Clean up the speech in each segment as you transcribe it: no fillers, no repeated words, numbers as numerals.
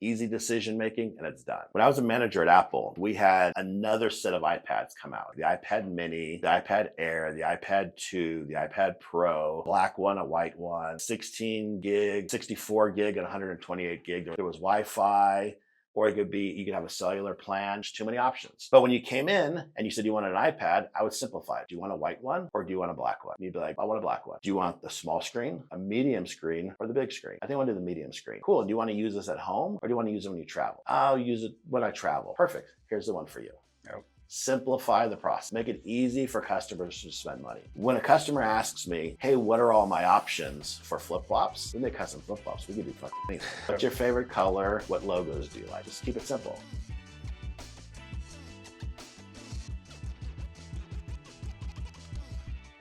easy decision making, and it's done. When I was a manager at Apple, we had another set of iPads come out. The iPad mini, the iPad Air, the iPad 2, the iPad Pro, black one, a white one, 16 gig, 64 gig, and 128 gig. There was Wi-Fi, or it could be, you could have a cellular plan. There's too many options. But when you came in and you said you wanted an iPad, I would simplify it. Do you want a white one or do you want a black one? And you'd be like, I want a black one. Do you want the small screen, a medium screen, or the big screen? I think I want to do the medium screen. Cool. Do you want to use this at home or do you want to use it when you travel? I'll use it when I travel. Perfect. Here's the one for you. Yep. Simplify the process. Make it easy for customers to spend money. When a customer asks me, hey, what are all my options for flip-flops? We make custom flip-flops. We can do fucking anything. What's your favorite color? What logos do you like? Just keep it simple.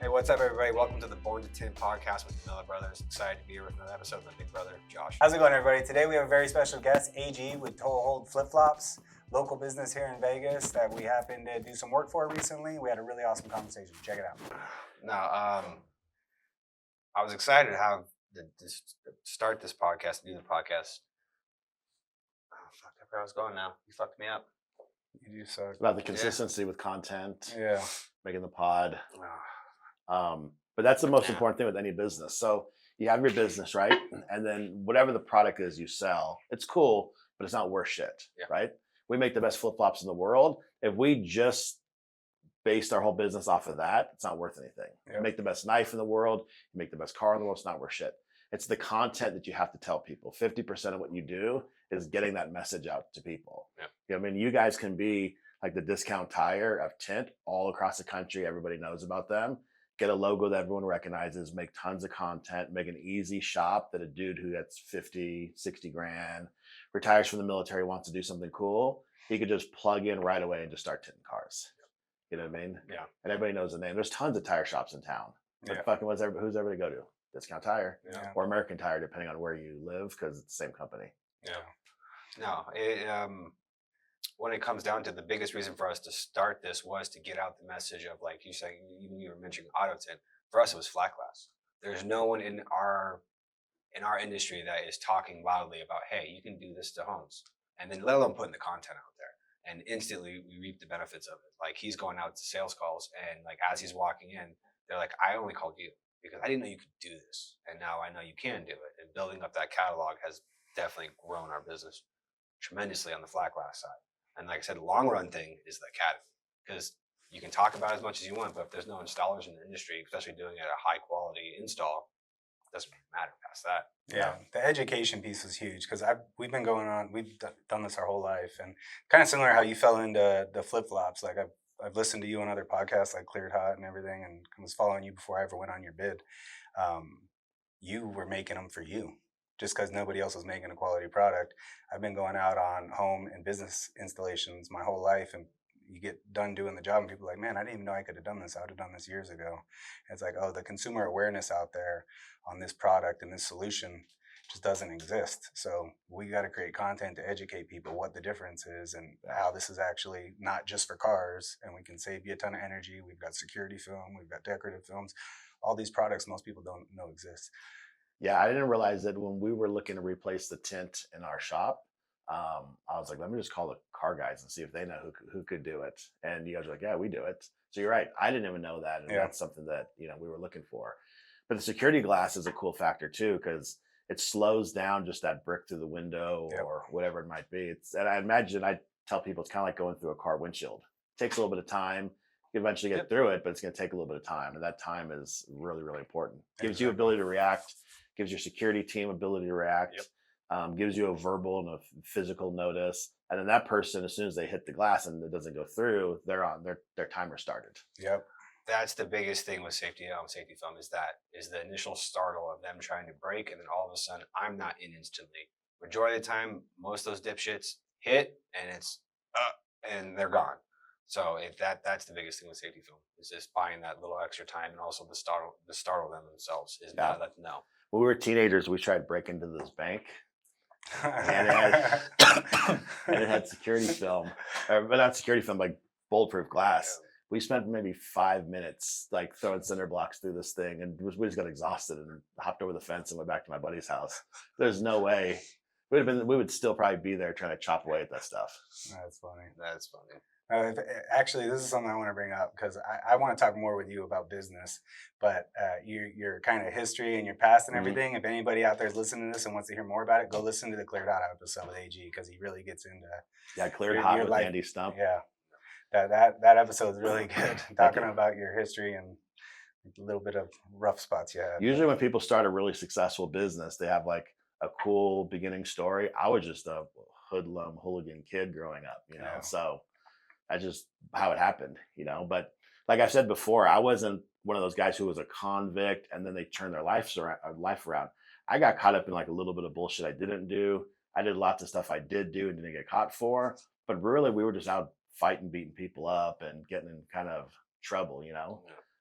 Hey, what's up, everybody? Welcome to the Born To Tint podcast with the Miller Brothers. Excited to be here with another episode of my big brother, Josh. How's it going, everybody? Today we have a very special guest, AG with Toe Hold Flip Flops, local business here in Vegas that we happened to do some work for recently. We had a really awesome conversation. Check it out. Now, I was excited to have start this podcast, do the podcast. Oh, fuck, I forgot where I was going now. You fucked me up. You do suck. It's about the consistency with content, Yeah. making the pod. But that's the most important thing with any business. So you have your business, right? And then whatever the product is you sell, it's cool, but it's not worth shit, right? We make the best flip-flops in the world. If we just based our whole business off of that, it's not worth anything. Yep. You make the best knife in the world, you make the best car in the world, it's not worth shit. It's the content that you have to tell people. 50% of what you do is getting that message out to people. Yep. You know, I mean, you guys can be like the discount tire of tint all across the country. Everybody knows about them. Get a logo that everyone recognizes, make tons of content, make an easy shop that a dude who gets 50, 60 grand, retires from the military, wants to do something cool, he could just plug in right away and just start tinting cars. You know what I mean? Yeah. And everybody knows the name. There's tons of tire shops in town. But fucking who's ever to go to? Discount Tire or American Tire, depending on where you live, because it's the same company. Yeah. No, when it comes down to the biggest reason for us to start this was to get out the message of, like you said, you were mentioning auto tint. For us, it was flat glass. There's no one in our industry that is talking loudly about, hey, you can do this to homes, and then let alone putting the content out there. And instantly we reap the benefits of it. Like, he's going out to sales calls, and like as he's walking in, they're like, I only called you because I didn't know you could do this, and now I know you can do it. And building up that catalog has definitely grown our business tremendously on the flat glass side. And like I said, the long run thing is the academy, because you can talk about it as much as you want, but if there's no installers in the industry, especially doing it at a high quality install, it doesn't matter past that. Yeah, the education piece was huge because we've done this our whole life, and kind of similar how you fell into the flip flops. Like I've listened to you on other podcasts like Cleared Hot and everything, and was following you before I ever went on your bid. You were making them for you. Just because nobody else was making a quality product. I've been going out on home and business installations my whole life, and you get done doing the job and people are like, man, I didn't even know I could have done this. I would have done this years ago. And it's like, oh, the consumer awareness out there on this product and this solution just doesn't exist. So we got to create content to educate people what the difference is and how this is actually not just for cars, and we can save you a ton of energy. We've got security film, we've got decorative films, all these products most people don't know exist. Yeah, I didn't realize that when we were looking to replace the tint in our shop, I was like, let me just call the car guys and see if they know who could do it. And you guys were like, yeah, we do it. So you're right. I didn't even know that. And that's something that, we were looking for. But the security glass is a cool factor too, because it slows down just that brick through the window or whatever it might be. And I imagine, I tell people it's kind of like going through a car windshield. It takes a little bit of time. You eventually get through it, but it's going to take a little bit of time. And that time is really, really important. Gives you ability to react. Gives your security team ability to react, gives you a verbal and a physical notice. And then that person, as soon as they hit the glass and it doesn't go through, they're on, their timer started. Yep. That's the biggest thing with safety film is the initial startle of them trying to break. And then all of a sudden I'm not in instantly. Majority of the time, most of those dipshits hit and it's and they're gone. So that's the biggest thing with safety film is just buying that little extra time, and also the startle them themselves is not let them know. When we were teenagers, we tried to break into this bank, and it had security film, but not security film, like bulletproof glass. We spent maybe 5 minutes like throwing cinder blocks through this thing, and we just got exhausted and hopped over the fence and went back to my buddy's house. There's no way we would still probably be there trying to chop away at that stuff. That's funny. That's funny. Actually, this is something I want to bring up because I want to talk more with you about business, but your kind of history and your past and Mhm. everything. If anybody out there is listening to this and wants to hear more about it, go listen to the Cleared Hot episode with AG because he really gets into Yeah, cleared your, hot your with life. Andy Stump. Yeah, that episode is really good, talking you. about your history and a little bit of rough spots you had. Usually, when people start a really successful business, they have like a cool beginning story. I was just a hoodlum hooligan kid growing up, Yeah. so that's just how it happened, But like I've said before, I wasn't one of those guys who was a convict and then they turned their life around. I got caught up in like a little bit of bullshit I didn't do. I did lots of stuff I did do and didn't get caught for. But really, we were just out fighting, beating people up, and getting in kind of trouble, Yeah.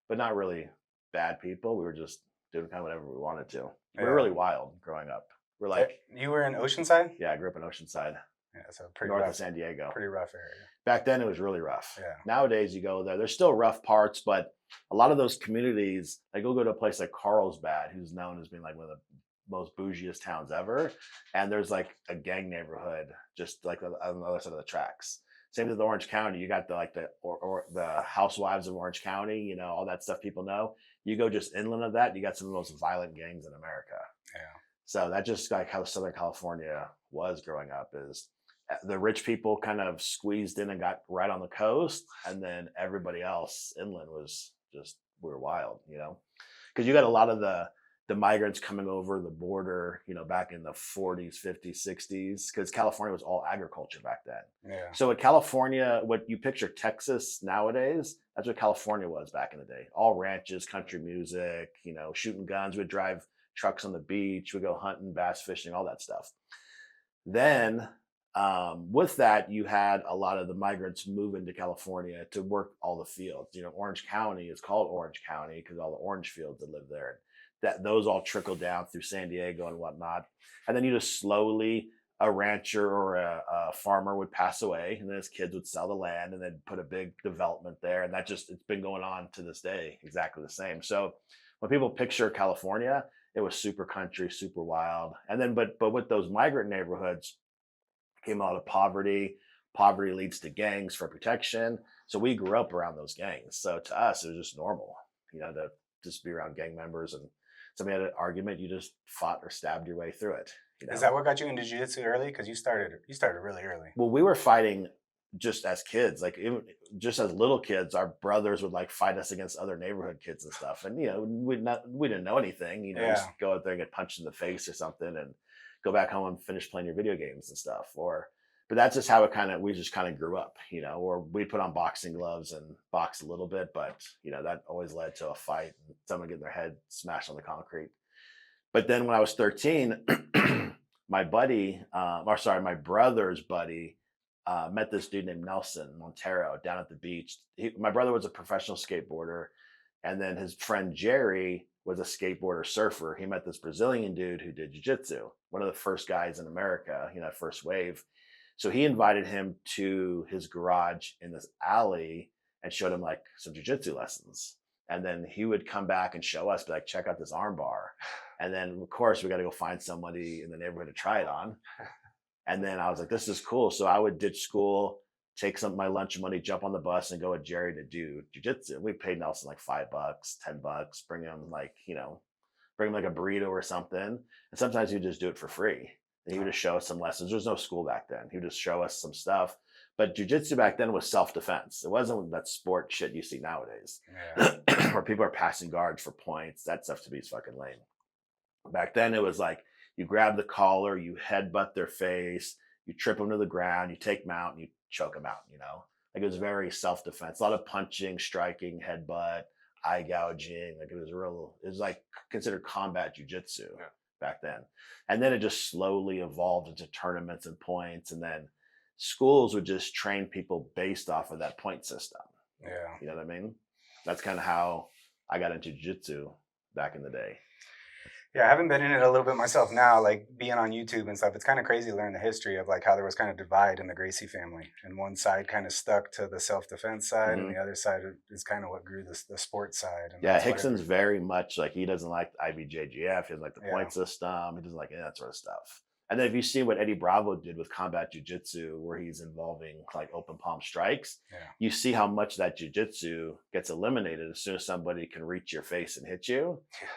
But not really bad people. We were just doing kind of whatever we wanted to. We Yeah. were really wild growing up. We're like, You were in Oceanside? yeah, I grew up in Oceanside, Yeah, so pretty north rough, of San Diego. pretty rough area. Back then, it was really rough. Yeah. Nowadays, you go there. There's still rough parts, but a lot of those communities, like you'll go to a place like Carlsbad, who's known as being like one of the most bougiest towns ever, and there's like a gang neighborhood just like on the other side of the tracks. Same with Orange County. You got the housewives of Orange County, all that stuff people know. You go just inland of that, you got some of the most violent gangs in America. Yeah. So that's just like how Southern California was growing up. Is the rich people kind of squeezed in and got right on the coast, and then everybody else inland was just, we were wild, because you got a lot of the migrants coming over the border, back in the 40s, 50s, 60s, because California was all agriculture back then. Yeah. So at California, what you picture Texas nowadays, that's what California was back in the day. All ranches, country music, shooting guns. We'd drive trucks on the beach. We'd go hunting, bass fishing, all that stuff. Then with that, you had a lot of the migrants move into California to work all the fields. Orange County is called Orange County because all the orange fields that live there. That those all trickle down through San Diego and whatnot. And then you just slowly, a rancher or a farmer would pass away, and then his kids would sell the land and then put a big development there. And that just, it's been going on to this day, exactly the same. So when people picture California, it was super country, super wild. And then, but with those migrant neighborhoods came a lot of poverty. Poverty leads to gangs for protection. So we grew up around those gangs. So to us, it was just normal, to just be around gang members, and somebody had an argument, you just fought or stabbed your way through it. Is that what got you into jiu-jitsu early? Because you started really early. Well, we were fighting just as kids, like just as little kids. Our brothers would like fight us against other neighborhood kids and stuff, and we didn't know anything. Just go out there and get punched in the face or something, and go back home and finish playing your video games and stuff. But that's just how we just kind of grew up, or we put on boxing gloves and box a little bit, but that always led to a fight and someone getting their head smashed on the concrete. But then when I was 13, my brother's buddy met this dude named Nelson Montero down at the beach. My brother was a professional skateboarder, and then his friend Jerry was a skateboarder surfer. He met this Brazilian dude who did jiu-jitsu, one of the first guys in America, first wave. So he invited him to his garage in this alley and showed him like some jiu-jitsu lessons. And then he would come back and show us, be like, check out this arm bar. And then of course we got to go find somebody in the neighborhood to try it on. And then I was like, this is cool. So I would ditch school, take some of my lunch money, jump on the bus and go with Jerry to do jiu-jitsu. We paid Nelson like $5, $10, bring him like a burrito or something. And sometimes he'd just do it for free. And he would just show us some lessons. There was no school back then. He would just show us some stuff. But jiu-jitsu back then was self-defense. It wasn't that sport shit you see nowadays, where people are passing guards for points. That stuff to me is fucking lame. Back then, it was like you grab the collar, you headbutt their face, you trip them to the ground, you take them out, and you choke them out. Like it was very self-defense. A lot of punching, striking, headbutt, eye gouging. Like it was like considered combat jiu-jitsu back then. And then it just slowly evolved into tournaments and points. And then schools would just train people based off of that point system. Yeah. You know what I mean? That's kind of how I got into jiu-jitsu back in the day. Yeah, I haven't been in it a little bit myself now, like being on YouTube and stuff. It's kind of crazy to learn the history of like how there was kind of divide in the Gracie family. And one side kind of stuck to the self-defense side, and the other side is kind of what grew the sports side. And yeah, Hickson's very much like, he doesn't like IBJJF. He doesn't like the point system. He doesn't like any of that sort of stuff. And then if you see what Eddie Bravo did with combat jujitsu, where he's involving like open palm strikes, Yeah. you see how much that jujitsu gets eliminated as soon as somebody can reach your face and hit you.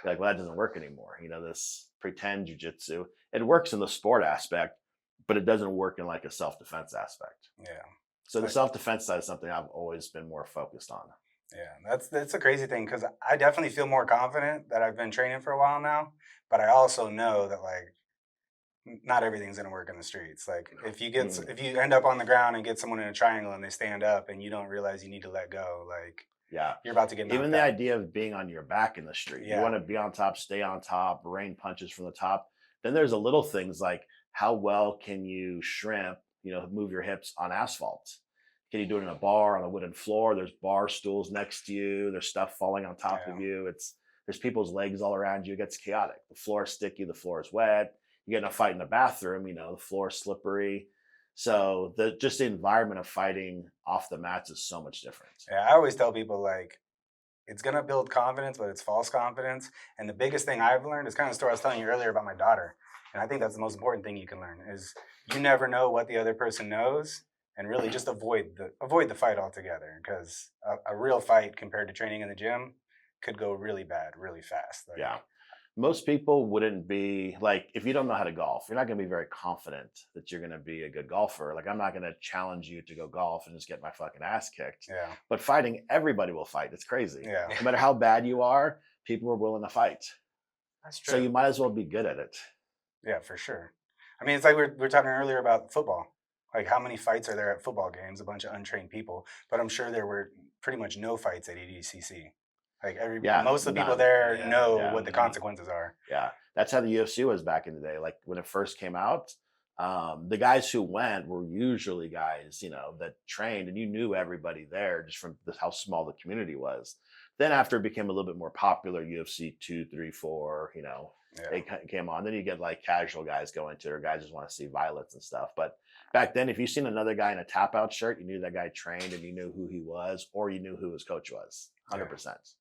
You're like, well, that doesn't work anymore. You know, this pretend jujitsu, it works in the sport aspect, but it doesn't work in like a self-defense aspect. Yeah. So the Like- self-defense side is something I've always been more focused on. Yeah, that's a crazy thing because I definitely feel more confident that I've been training for a while now, but I also know that like not everything's gonna work in the streets. Like if you get if you end up on the ground and get someone in a triangle and they stand up and you don't realize you need to let go, like Yeah. you're about to get knocked Even the out. idea of being on your back in the street. You Yeah. want to be on top, stay on top, rain punches from the top. Then there's the little things like how well can you shrimp, you know, move your hips on asphalt? Can you do it in a bar on a wooden floor? There's bar stools next to you. There's stuff falling on top Yeah. of you. There's people's legs all around you. It gets chaotic. The floor is sticky. The floor is wet. You get in a fight in the bathroom. You know, the floor is slippery. So the environment of fighting off the mats is so much different. Yeah, I always tell people like it's gonna build confidence, but it's false confidence. And the biggest thing I've learned is kind of the story I was telling you earlier about my daughter. And I think that's the most important thing you can learn is you never know what the other person knows, and really just avoid the fight altogether. Because a real fight compared to training in the gym could go really bad, really fast. Like, Yeah. Most people wouldn't be like, if you don't know how to golf, you're not going to be very confident that you're going to be a good golfer. Like, I'm not going to challenge you to go golf and just get my fucking ass kicked. Yeah. But fighting, everybody will fight. It's crazy. Yeah. No matter how bad you are, people are willing to fight. That's true. So you might as well be good at it. Yeah, for sure. I mean, it's like we were talking earlier about football. Like, how many fights are there at football games? A bunch of untrained people. But I'm sure there were pretty much no fights at EDCC. Like, most of the people none. there Yeah, know yeah. what the consequences are. Yeah. That's how the UFC was back in the day. Like when it first came out, the guys who went were usually guys, you know, that trained and you knew everybody there just from how small the community was. Then after it became a little bit more popular, UFC 2, 3, 4, you know, Yeah. they came on. Then you get like casual guys going to it, or guys just want to see violence and stuff. But back then, if you seen another guy in a tap out shirt, you knew that guy trained and you knew who he was, or you knew who his coach was. 100%.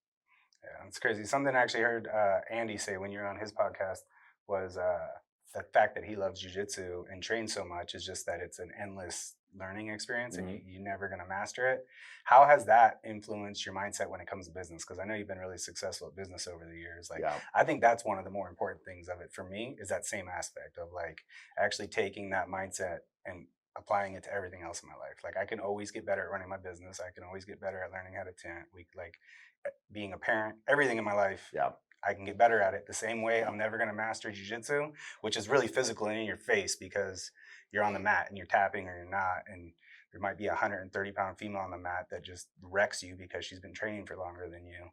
Yeah, it's crazy. Something I actually heard Andy say when you were on his podcast was the fact that he loves jujitsu and trains so much is just that it's an endless learning experience and you're never going to master it. How has that influenced your mindset when it comes to business? Because I know you've been really successful at business over the years. Like, Yeah. I think that's one of the more important things of it for me is that same aspect of like actually taking that mindset and applying it to everything else in my life. Like, I can always get better at running my business. I can always get better at learning how to tint. Being a parent, everything in my life, Yeah. I can get better at it. The same way I'm never going to master jujitsu, which is really physical and in your face because you're on the mat and you're tapping or you're not. And there might be a 130-pound female on the mat that just wrecks you because she's been training for longer than you.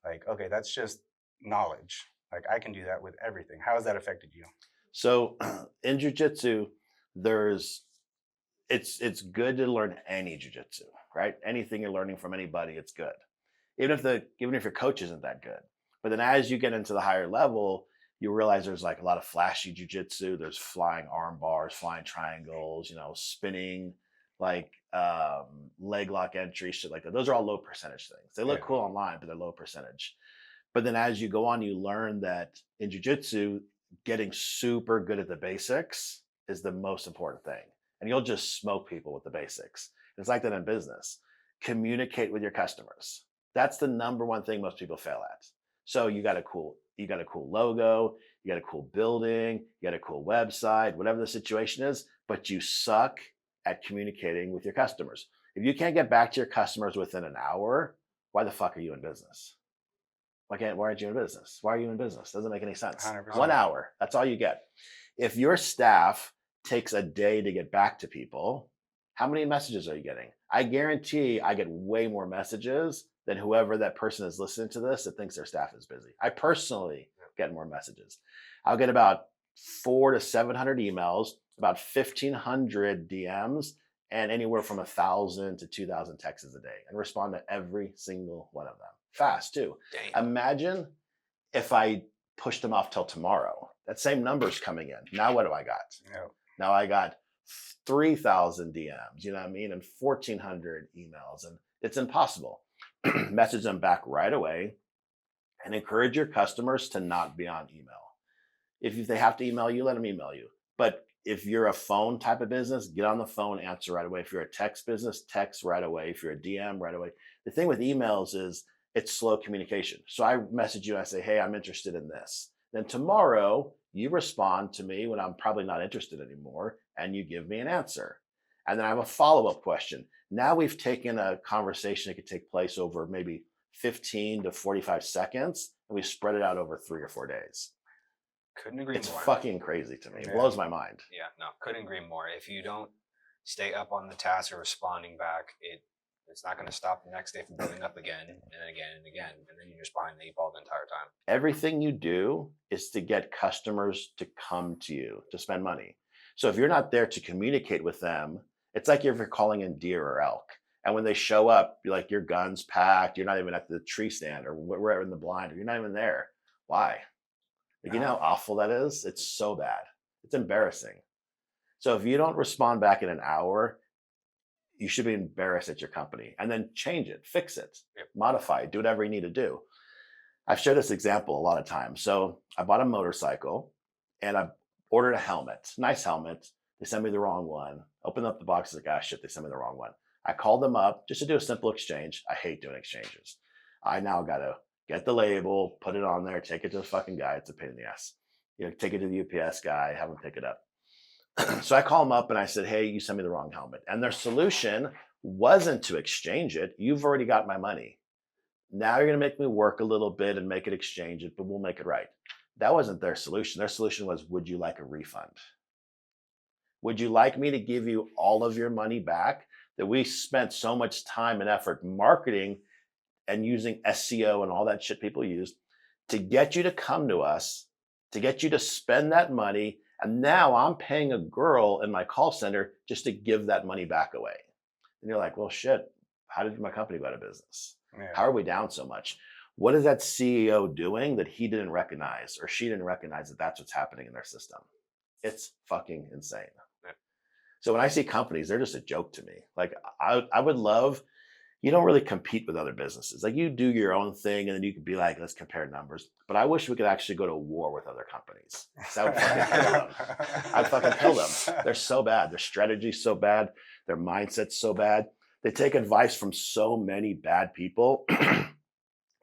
Like, okay, that's just knowledge. Like, I can do that with everything. How has that affected you? So in jujitsu, it's good to learn any jujitsu, right? Anything you're learning from anybody, it's good. Even if your coach isn't that good. But then as you get into the higher level, you realize there's like a lot of flashy jujitsu. There's flying arm bars, flying triangles, you know, spinning, like leg lock entry, shit like that. Those are all low percentage things. They look cool online, but they're low percentage. But then as you go on, you learn that in jujitsu, getting super good at the basics is the most important thing. And you'll just smoke people with the basics. It's like that in business. Communicate with your customers. That's the number one thing most people fail at. So you got a cool logo, you got a cool building, you got a cool website, whatever the situation is, but you suck at communicating with your customers. If you can't get back to your customers within an hour, why the fuck are you in business? Why aren't you in business? Why are you in business? Doesn't make any sense. 100%. 1 hour, that's all you get. If your staff takes a day to get back to people, how many messages are you getting? I guarantee I get way more messages than whoever that person is listening to this that thinks their staff is busy. I personally get more messages. I'll get about 400 to 700 emails, about 1,500 DMs, and anywhere from 1,000 to 2,000 texts a day, and respond to every single one of them. Fast too. Damn. Imagine if I pushed them off till tomorrow. That same number's coming in. Now what do I got? Yeah. Now I got 3,000 DMs, you know what I mean? And 1,400 emails, and it's impossible. Message them back right away and encourage your customers to not be on email. If they have to email you, let them email you. But if you're a phone type of business, get on the phone, answer right away. If you're a text business, text right away. If you're a DM, right away. The thing with emails is it's slow communication. So I message you and I say, hey, I'm interested in this. Then tomorrow you respond to me when I'm probably not interested anymore and you give me an answer. And then I have a follow-up question. Now we've taken a conversation that could take place over maybe 15 to 45 seconds and we spread it out over 3 or 4 days. Couldn't agree It's more. fucking crazy to me. It Yeah. blows my mind. Yeah, no, couldn't agree more. If you don't stay up on the task or responding back, it's not going to stop the next day from building up again and again and again, and then you're just behind the eight ball the entire time. Everything you do is to get customers to come to you to spend money. So if you're not there to communicate with them, it's like if you're calling in deer or elk. And when they show up, you're like your gun's packed, you're not even at the tree stand or we're in the blind, or you're not even there. Why? Like, you know how awful that is? It's so bad. It's embarrassing. So if you don't respond back in an hour, you should be embarrassed at your company, and then change it, fix it, modify it, do whatever you need to do. I've shared this example a lot of times. So I bought a motorcycle and I ordered a helmet, nice helmet. They sent me the wrong one. Opened up the box, like, ah, shit, they sent me the wrong one. I called them up just to do a simple exchange. I hate doing exchanges. I now got to get the label, put it on there, take it to the fucking guy. It's a pain in the ass. Take it to the UPS guy, have him pick it up. So I call them up and I said, hey, you sent me the wrong helmet. And their solution wasn't to exchange it. You've already got my money. Now you're going to make me work a little bit and make it exchange it, but we'll make it right. That wasn't their solution. Their solution was, would you like a refund? Would you like me to give you all of your money back that we spent so much time and effort marketing and using SEO and all that shit people use to get you to come to us, to get you to spend that money? And now I'm paying a girl in my call center just to give that money back away. And you're like, well, shit, how did my company go out of business? Yeah. How are we down so much? What is that CEO doing that he didn't recognize or she didn't recognize that that's what's happening in their system? It's fucking insane. Yeah. So when I see companies, they're just a joke to me. Like I would love, you don't really compete with other businesses. Like you do your own thing and then you could be like, let's compare numbers. But I wish we could actually go to war with other companies. That would fucking kill them. I'd fucking kill them. They're so bad. Their strategy's so bad. Their mindset's so bad. They take advice from so many bad people.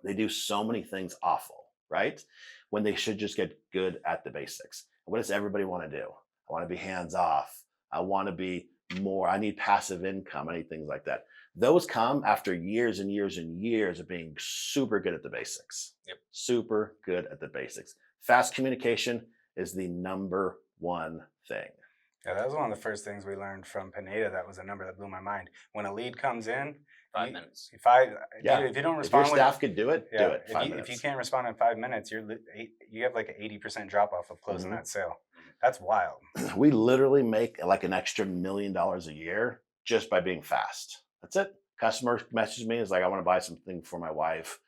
They do so many things awful, right? When they should just get good at the basics. What does everybody want to do? I want to be hands off. I want to be more. I need passive income. I need things like that. Those come after years and years and years of being super good at the basics. Yep. Super good at the basics. Fast communication is the number one thing. Yeah, that was one of the first things we learned from Pineda. That was a number that blew my mind. When a lead comes in, 5 minutes. If you don't If respond, your staff could do it, do it. If you can't respond in 5 minutes, you have like an 80% drop off of closing that sale. That's wild. We literally make like an extra $1 million a year just by being fast. That's it. Customer messages me, is like, I want to buy something for my wife.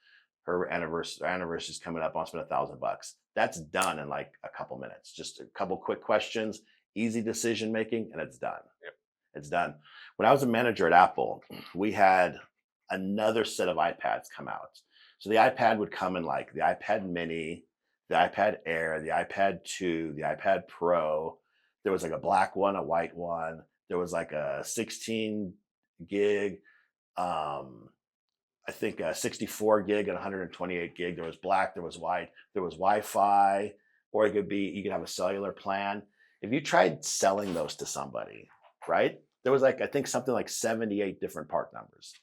Her anniversary's coming up. I want to spend $1,000. That's done in like a couple minutes. Just a couple quick questions, easy decision making, and it's done. Yep. It's done. When I was a manager at Apple, we had another set of iPads come out. So the iPad would come in like the iPad mini, the iPad Air, the iPad 2, the iPad Pro. There was like a black one, a white one. There was like a 16 gig, I think 64 gig and 128 gig. There was black, there was white, there was Wi-Fi, or you could have a cellular plan. If you tried selling those to somebody, right? There was like, I think something like 78 different part numbers.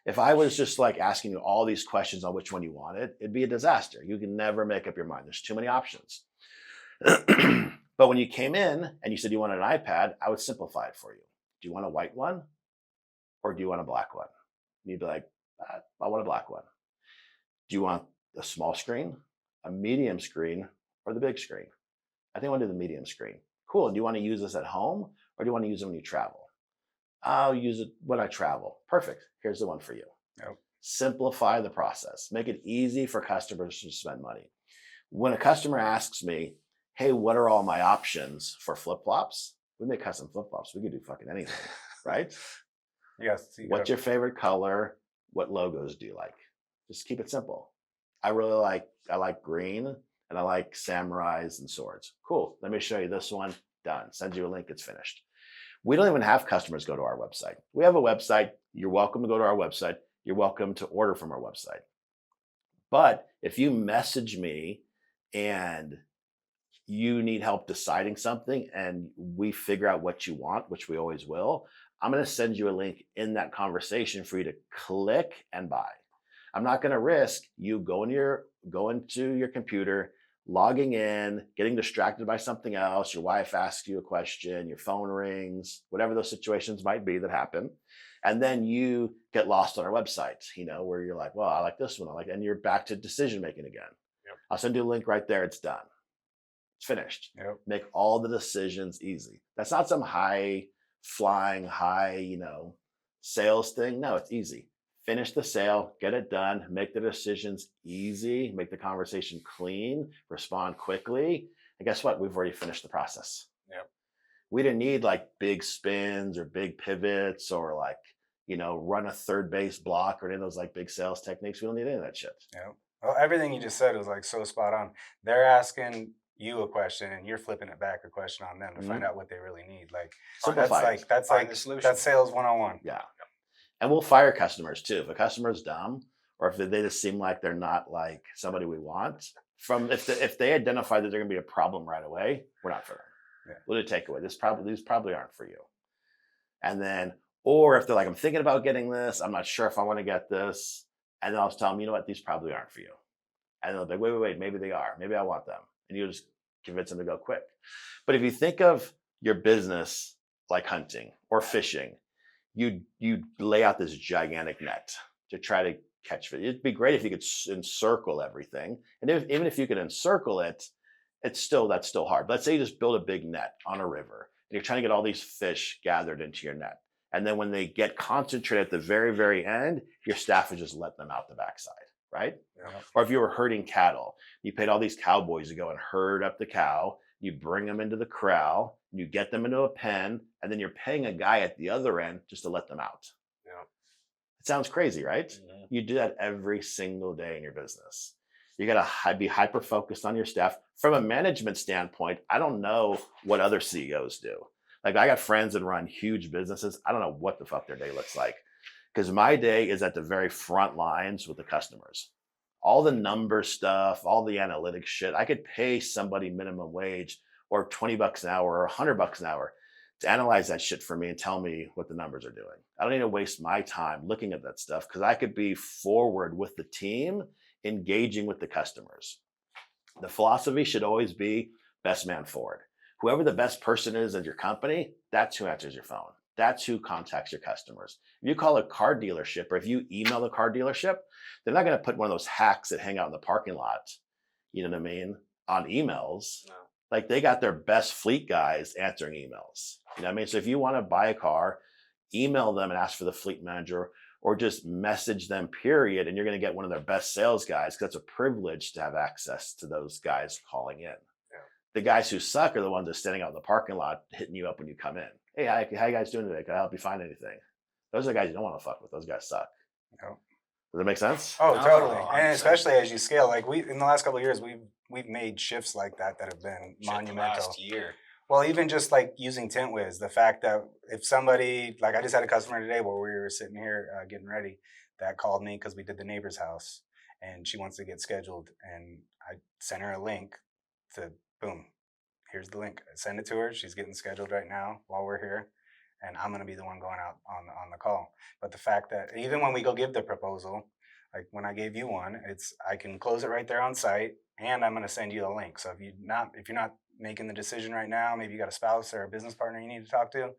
If I was just like asking you all these questions on which one you wanted, it'd be a disaster. You can never make up your mind. There's too many options. But when you came in and you said you wanted an iPad, I would simplify it for you. Do you want a white one or do you want a black one? And you'd be like, I want a black one. Do you want a small screen, a medium screen, or the big screen? I think I want to do the medium screen. Cool. Do you want to use this at home or do you want to use it when you travel? I'll use it when I travel. Perfect. Here's the one for you. Yep. Simplify the process. Make it easy for customers to spend money. When a customer asks me, hey, what are all my options for flip-flops? We make custom flip-flops. We could do fucking anything, right? Yes. What's your favorite color? What logos do you like? Just keep it simple. I like green and I like samurais and swords. Cool. Let me show you this one. done. Send you a link, it's finished. We don't even have customers go to our website. We have a website. You're welcome to go to our website. You're welcome to order from our website. But if you message me and you need help deciding something and we figure out what you want, which we always will, I'm going to send you a link in that conversation for you to click and buy. I'm not going to risk you going to your computer, logging in, getting distracted by something else. Your wife asks you a question, your phone rings, whatever those situations might be that happen. And then you get lost on our website, where you're like, well, I like this one. And you're back to decision making again. Yep. I'll send you a link right there. It's done. It's finished. Yep. Make all the decisions easy. That's not some high flying, sales thing. No, it's easy. Finish the sale, get it done, make the decisions easy, make the conversation clean, respond quickly. And guess what? We've already finished the process. Yep. We didn't need big spins or big pivots or run a third base block or any of those big sales techniques. We don't need any of that shit. Yeah. Well, everything you just said was so spot on. They're asking you a question and you're flipping it back a question on them to find out what they really need. Simplify it. That's Find the solution. that's sales 101. Yeah. And we'll fire customers too. If a customer's dumb or if they just seem like they're not somebody we want, if they identify that they're going to be a problem right away, we're not for them. Yeah. We'll do takeaway. These probably aren't for you. And then, or if they're I'm thinking about getting this, I'm not sure if I want to get this. And then I'll tell them, you know what, these probably aren't for you. And they'll be like, wait, maybe they are. Maybe I want them. And you'll just convince them to go quick. But if you think of your business like hunting or fishing, you lay out this gigantic net to try to catch fish. It'd be great if you could encircle everything. And even if you could encircle it, that's still hard. Let's say you just build a big net on a river and you're trying to get all these fish gathered into your net. And then when they get concentrated at the very, very end, your staff would just let them out the backside, right? Yeah. Or if you were herding cattle, you paid all these cowboys to go and herd up the cow, you bring them into the corral, you get them into a pen, and then you're paying a guy at the other end just to let them out. Yeah. It sounds crazy, right? Mm-hmm. You do that every single day in your business. You got to be hyper focused on your staff. From a management standpoint, I don't know what other CEOs do. I got friends that run huge businesses. I don't know what the fuck their day looks like because my day is at the very front lines with the customers. All the number stuff, all the analytics shit, I could pay somebody minimum wage or $20 an hour or $100 an hour to analyze that shit for me and tell me what the numbers are doing. I don't need to waste my time looking at that stuff because I could be forward with the team, engaging with the customers. The philosophy should always be best man forward. Whoever the best person is at your company, that's who answers your phone. That's who contacts your customers. If you call a car dealership or if you email the car dealership, they're not going to put one of those hacks that hang out in the parking lot, you know what I mean, on emails. No. They got their best fleet guys answering emails. You know what I mean? So if you want to buy a car, email them and ask for the fleet manager or just message them, period. And you're going to get one of their best sales guys because that's a privilege to have access to those guys calling in. The guys who suck are the ones that are standing out in the parking lot hitting you up when you come in. Hey, how you guys doing today? Can I help you find anything? Those are the guys you don't want to fuck with. Those guys suck. No. Does that make sense? Oh, No, totally. 100%. And especially as you scale, in the last couple of years, we've made shifts like that have been Shit, the monumental. last year. Well, even just using TintWiz, the fact that if somebody, I just had a customer today where we were sitting here getting ready that called me because we did the neighbor's house and she wants to get scheduled. And I sent her a link to, boom, here's the link. I send it to her. She's getting scheduled right now while we're here. And I'm going to be the one going out on the call. But the fact that even when we go give the proposal, when I gave you one, I can close it right there on site and I'm going to send you a link. So if you're not making the decision right now, maybe you got a spouse or a business partner you need to talk to,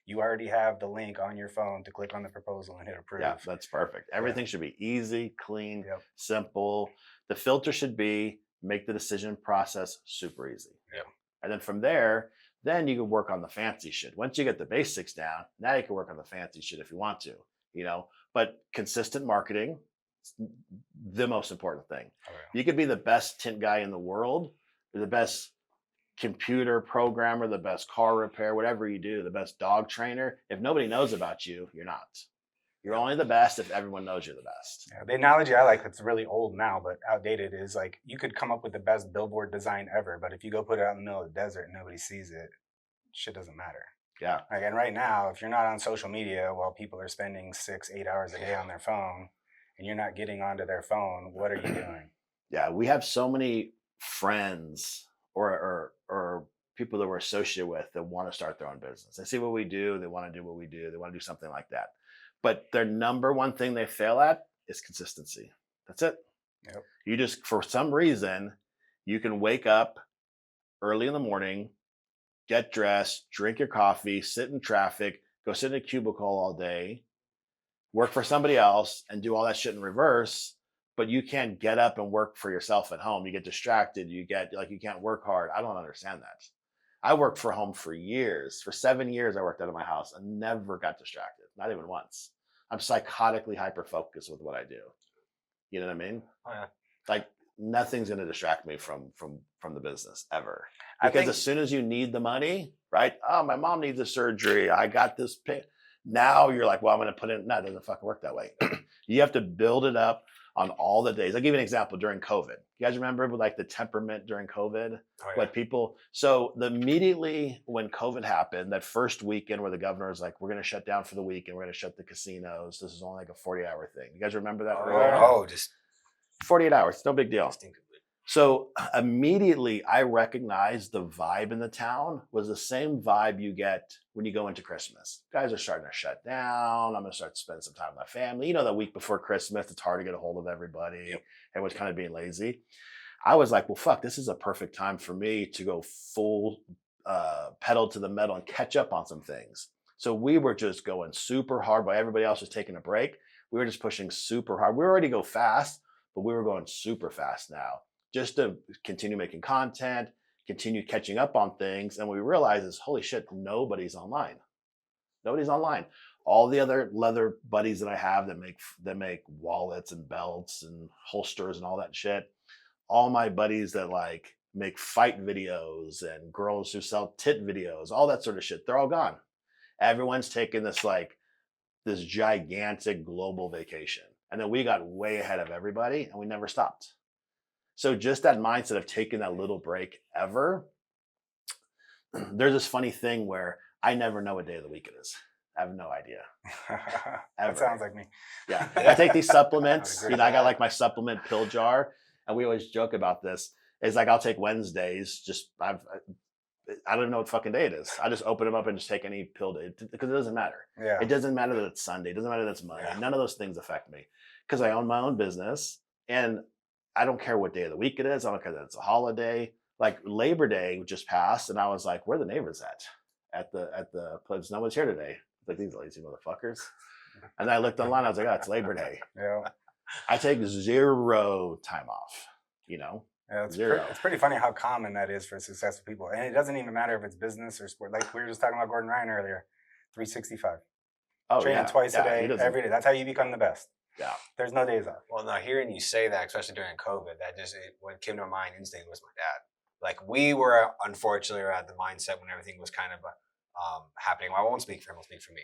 you already have the link on your phone to click on the proposal and hit approve. Yeah, that's perfect. Everything should be easy, clean, simple. The filter should be make the decision process super easy. Yeah. And then from there, then you can work on the fancy shit. Once you get the basics down, now you can work on the fancy shit if you want to, but consistent marketing is the most important thing. Oh, yeah. You could be the best tint guy in the world, or the best computer programmer, the best car repair, whatever you do, the best dog trainer. If nobody knows about you, you're not. You're only the best if everyone knows you're the best. Yeah, the analogy I like that's really old now, but outdated is you could come up with the best billboard design ever, but if you go put it out in the middle of the desert and nobody sees it, shit doesn't matter. Yeah. Like, and right now, if you're not on social media while people are spending 6-8 hours a day on their phone, and you're not getting onto their phone, what are you doing? Yeah, we have so many friends or people that we're associated with that want to start their own business. They see what we do, they want to do what we do, they want to do something like that. But their number one thing they fail at is consistency. That's it. Yep. You just, for some reason, you can wake up early in the morning, get dressed, drink your coffee, sit in traffic, go sit in a cubicle all day, work for somebody else, and do all that shit in reverse. But you can't get up and work for yourself at home. You get distracted. You get like, you can't work hard. I don't understand that. I worked for home for years. For 7 years, I worked out of my house and never got distracted, not even once. I'm psychotically hyper focused with what I do. You know what I mean? Oh, yeah. Like, nothing's going to distract me from the business ever. I Because think- as soon as you need the money, right? Oh, my mom needs a surgery. I got this pain. Now you're like, well, I'm going to put in. No, it doesn't fucking work that way. You have to build it up on all the days. I'll give you an example during COVID. You guys remember with like the temperament during COVID? Oh, yeah. What people, so immediately when COVID happened, that first weekend where the governor was like, we're going to shut down for the week and we're going to shut the casinos. This is only like a 40-hour thing. You guys remember that? Just 48 hours. No big deal. instinctively. So immediately I recognized the vibe in the town was the same vibe you get when you go into Christmas. Guys are starting to shut down. I'm going to start spending some time with my family. You know, the week before Christmas, it's hard to get a hold of everybody. Yep. Everyone's kind of being lazy. I was like, well, fuck, this is a perfect time for me to go full pedal to the metal and catch up on some things. So we were just going super hard while everybody else was taking a break. We were just pushing super hard. We already go fast, but we were going super fast now, just to continue making content, continue catching up on things. And what we realized is, holy shit, nobody's online. Nobody's online. All the other leather buddies that I have that make wallets and belts and holsters and all that shit, all my buddies that like make fight videos and girls who sell tit videos, all that sort of shit, they're all gone. Everyone's taking this gigantic global vacation. And then we got way ahead of everybody and we never stopped. So just that mindset of taking that little break ever, there's this funny thing where I never know what day of the week it is. I have no idea. That sounds like me. Yeah. I take these supplements. I would You agree know, I with got that. like my supplement pill jar. And we always joke about this. It's like I'll take Wednesdays. I don't even know what fucking day it is. I just open them up and just take any pill day because it doesn't matter. Yeah. It doesn't matter that it's Sunday. It doesn't matter that it's Monday. Yeah. None of those things affect me because I own my own business and I don't care what day of the week it is. I don't care that it's a holiday. Like Labor Day just passed and I was like, where are the neighbors at the place? No one's here today. Like, these lazy motherfuckers. And I looked online. I was like, oh, it's Labor Day. Yeah. I take 0 time off, you know? Yeah, it's, Zero. it's pretty funny how common that is for successful people. And it doesn't even matter if it's business or sport. Like we were just talking about Gordon Ryan earlier, 365. Oh, Training yeah. twice Yeah, a he day, doesn't- every day. That's how you become the best. Yeah. There's no days off. Well, now hearing you say that, especially during COVID, what came to my mind instantly was my dad. Like we were unfortunately at the mindset when everything was kind of happening. Well, I won't speak for him. I'll speak for me.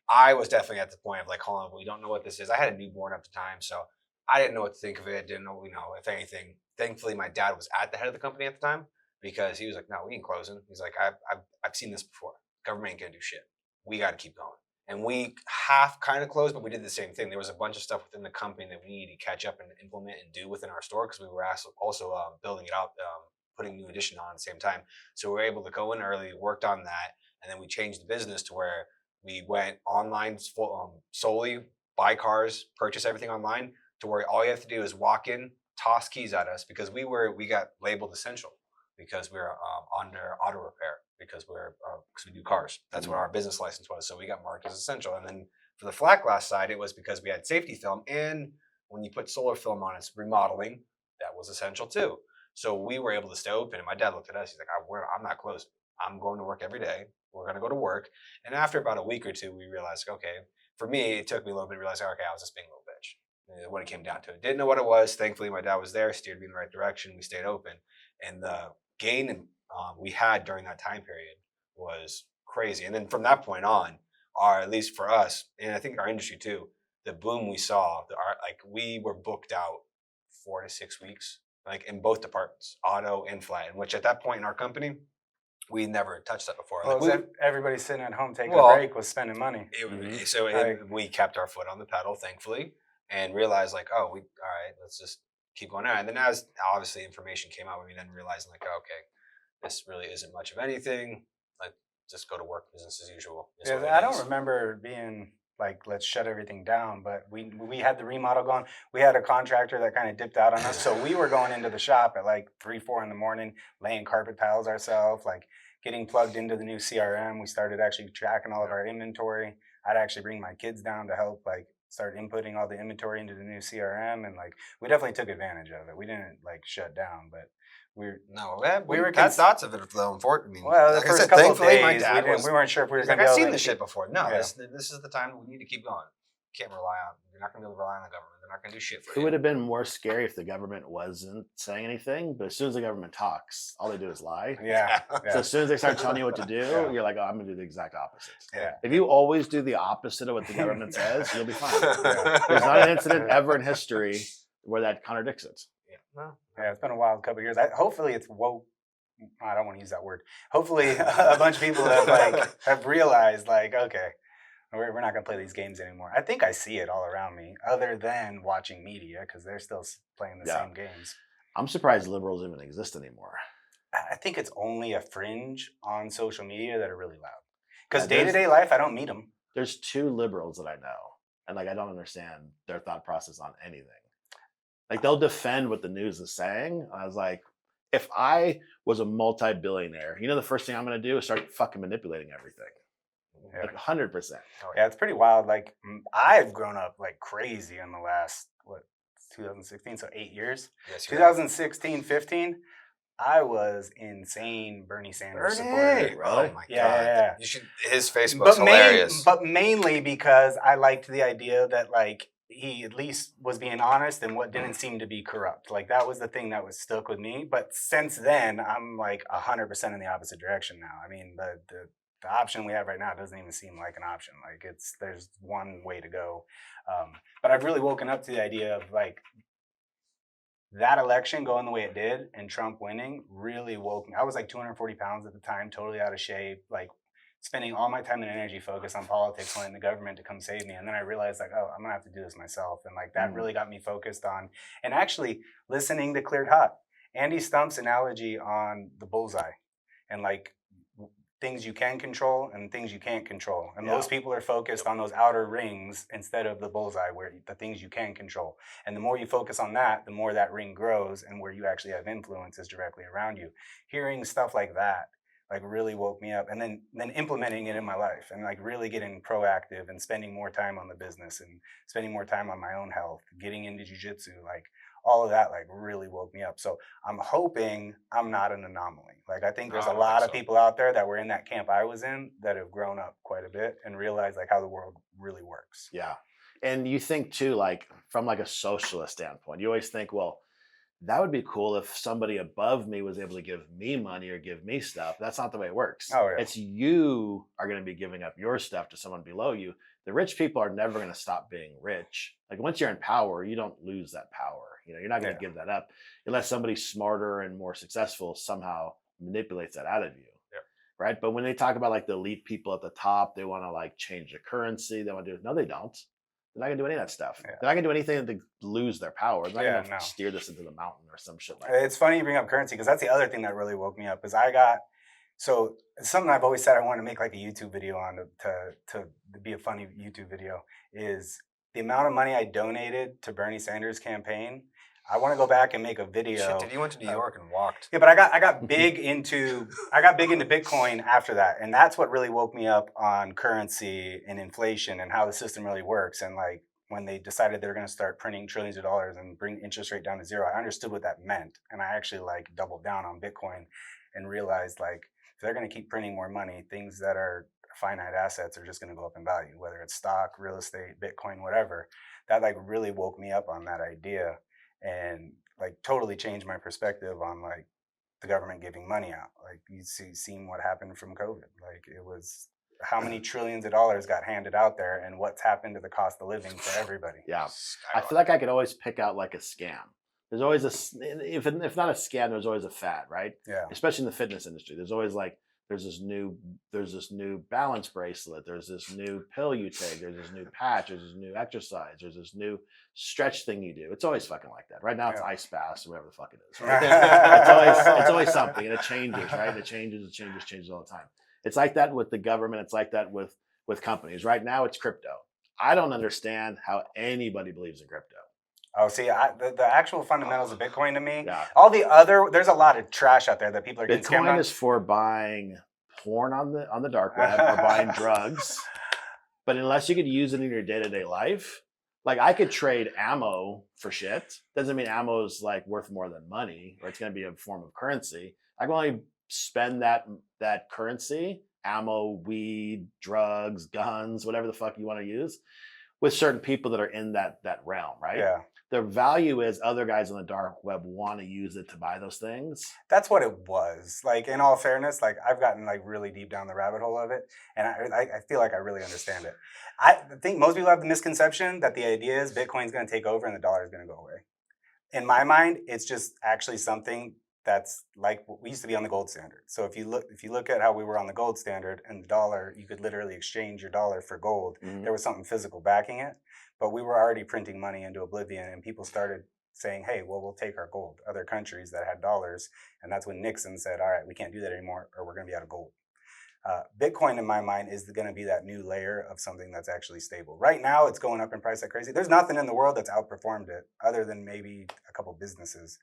I was definitely at the point of like, hold on, we don't know what this is. I had a newborn at the time, so I didn't know what to think of it. Didn't know, if anything. Thankfully, my dad was at the head of the company at the time because he was like, no, we ain't closing. He's like, I've seen this before. Government ain't gonna do shit. We got to keep going. And we half kind of closed, but we did the same thing. There was a bunch of stuff within the company that we needed to catch up and implement and do within our store because we were also building it out, putting new addition on at the same time. So we were able to go in early, worked on that, and then we changed the business to where we went online solely, buy cars, purchase everything online, to where all you have to do is walk in, toss keys at us because we got labeled essential because we're under auto repair because we do cars. That's what our business license was. So we got marked as essential. And then for the flat glass side, it was because we had safety film, and when you put solar film on its remodeling, that was essential too. So we were able to stay open. And my dad looked at us. He's like, I'm not closing. I'm going to work every day. We're going to go to work. And after about a week or two, we realized, okay, for me, it took me a little bit to realize, okay, I was just being a little bitch when it came down to it. Didn't know what it was. Thankfully, my dad was there, steered me in the right direction. We stayed open. And the gain we had during that time period was crazy. And then from that point on, at least for us, and I think our industry too, the boom we saw, we were booked out 4 to 6 weeks, like in both departments, auto and flat. And which at that point in our company, we never touched that before. Well, Like, everybody sitting at home taking Well, a break was spending money. we kept our foot on the pedal, thankfully, and realized like, oh, all right, let's just keep going on. And then as obviously information came out, we then realized like, oh, okay, this really isn't much of anything. Like, just go to work, business as usual. Yeah, I don't remember being like, let's shut everything down, but we had the remodel going. We had a contractor that kind of dipped out on us, so we were going into the shop at like 3-4 in the morning, laying carpet tiles ourselves, like getting plugged into the new CRM. We started actually tracking all of our inventory. I'd actually bring my kids down to help like start inputting all the inventory into the new CRM, and like we definitely took advantage of it. We didn't like shut down, but we were had thoughts of it though. I mean, well, the like I first said, couple of thankfully, my days, dad we weren't sure if we were he's going like, to I've be able seen to this shit before. No, Yeah. this is the time we need to keep going. Can't rely on. You're not going to be able to rely on the government. They're not going to do shit for It you. would have been more scary if the government wasn't saying anything, but as soon as the government talks, all they do is lie. Yeah. So as soon as they start telling you what to do, Yeah. you're like, oh, I'm going to do the exact opposite. Yeah. If you always do the opposite of what the government says, you'll be fine. Yeah. There's not an incident ever in history where that contradicts it. Yeah, it's been a wild couple of years. Hopefully, it's woke. I don't want to use that word. Hopefully, a bunch of people have realized like, okay, we're not going to play these games anymore. I think I see it all around me, other than watching media because they're still playing the same games. I'm surprised liberals even exist anymore. I think it's only a fringe on social media that are really loud. Because day-to-day life, I don't meet them. There's 2 liberals that I know, and like I don't understand their thought process on anything. Like they'll defend what the news is saying. I was like, if I was a multi-billionaire, the first thing I'm going to do is start fucking manipulating everything. Yeah. Like 100%. Yeah, it's pretty wild. Like I've grown up like crazy in the last 2016, so 8 years. Yes, 2016, 15, I was insane Bernie Sanders supporter. Really? Oh my Yeah. god! You should. His Facebook's hilarious. But mainly because I liked the idea that like he at least was being honest and what didn't seem to be corrupt. Like that was the thing that was stuck with me. But since then, I'm like 100% in the opposite direction now. I mean, the option we have right now doesn't even seem like an option. Like there's one way to go. But I've really woken up to the idea of like that election going the way it did and Trump winning really woke me. I was like 240 pounds at the time, totally out of shape, like spending all my time and energy focused on politics, wanting the government to come save me. And then I realized like, oh, I'm gonna have to do this myself. And like that really got me focused on, and actually listening to Cleared Hot, Andy Stump's analogy on the bullseye and like things you can control and things you can't control. And most people are focused on those outer rings instead of the bullseye, where the things you can control. And the more you focus on that, the more that ring grows and where you actually have influence is directly around you. Hearing stuff like that like really woke me up, and then implementing it in my life and like really getting proactive and spending more time on the business and spending more time on my own health, getting into jiu-jitsu, like all of that like really woke me up. So I'm hoping I'm not an anomaly. Like I think there's a lot of people out there that were in that camp I was in that have grown up quite a bit and realized like how the world really works. Yeah. And you think too, like from like a socialist standpoint, you always think, well, that would be cool if somebody above me was able to give me money or give me stuff. That's not the way it works. Oh, yeah. It's you are going to be giving up your stuff to someone below you. The rich people are never going to stop being rich. Like once you're in power, you don't lose that power. You're not going to give that up unless somebody smarter and more successful somehow manipulates that out of you. Yeah. Right. But when they talk about like the elite people at the top, they want to like change the currency. They want to do no, they don't. They're not gonna do any of that stuff. Yeah. They're not gonna do anything to lose their power. They're not gonna steer this into the mountain or some shit like that. It's funny you bring up currency because that's the other thing that really woke me up. Is so it's something I've always said I want to make like a YouTube video on to be a funny YouTube video. Is the amount of money I donated to Bernie Sanders' campaign. I want to go back and make a video. Shit, dude, you went to New York and walked. Yeah, but I got big into Bitcoin after that, and that's what really woke me up on currency and inflation and how the system really works. And like when they decided they were going to start printing trillions of dollars and bring interest rate down to zero, I understood what that meant, and I actually like doubled down on Bitcoin and realized like if they're going to keep printing more money, things that are finite assets are just going to go up in value, whether it's stock, real estate, Bitcoin, whatever. That like really woke me up on that idea. And like totally changed my perspective on like the government giving money out. Like you seen what happened from COVID. Like it was how many trillions of dollars got handed out there and what's happened to the cost of living for everybody. Yeah. I feel like I could always pick out like a scam. There's always if not a scam, there's always a fad, right? Yeah. Especially in the fitness industry. There's always like there's this new balance bracelet, there's this new pill you take, there's this new patch, there's this new exercise, there's this new stretch thing you do. It's always fucking like that. Right now it's ice baths or whatever the fuck it is. Right? it's always something, and it changes, right? It changes all the time. It's like that with the government. It's like that with companies. Right now it's crypto. I don't understand how anybody believes in crypto. Oh, see, the actual fundamentals of Bitcoin to me, Yeah. all the other, there's a lot of trash out there that people are getting scammed Bitcoin on. is for buying porn on the dark web or buying drugs. But unless you could use it in your day-to-day life, like I could trade ammo for shit. Doesn't mean ammo is like worth more than money, or it's going to be a form of currency. I can only spend that currency, ammo, weed, drugs, guns, whatever the fuck you want to use, with certain people that are in that realm, right? Yeah. The value is other guys on the dark web want to use it to buy those things. That's what it was. Like, in all fairness, like I've gotten like really deep down the rabbit hole of it, and I feel like I really understand it. I think most people have the misconception that the idea is Bitcoin's going to take over and the dollar is going to go away. In my mind, it's just actually something that's like we used to be on the gold standard. So if you look at how we were on the gold standard and the dollar, you could literally exchange your dollar for gold. Mhm. There was something physical backing it, but we were already printing money into oblivion, and people started saying, hey, well, we'll take our gold. Other countries that had dollars, and that's when Nixon said, all right, we can't do that anymore, or we're going to be out of gold. Bitcoin, in my mind, is going to be that new layer of something that's actually stable. Right now, it's going up in price like crazy. There's nothing in the world that's outperformed it, other than maybe a couple businesses.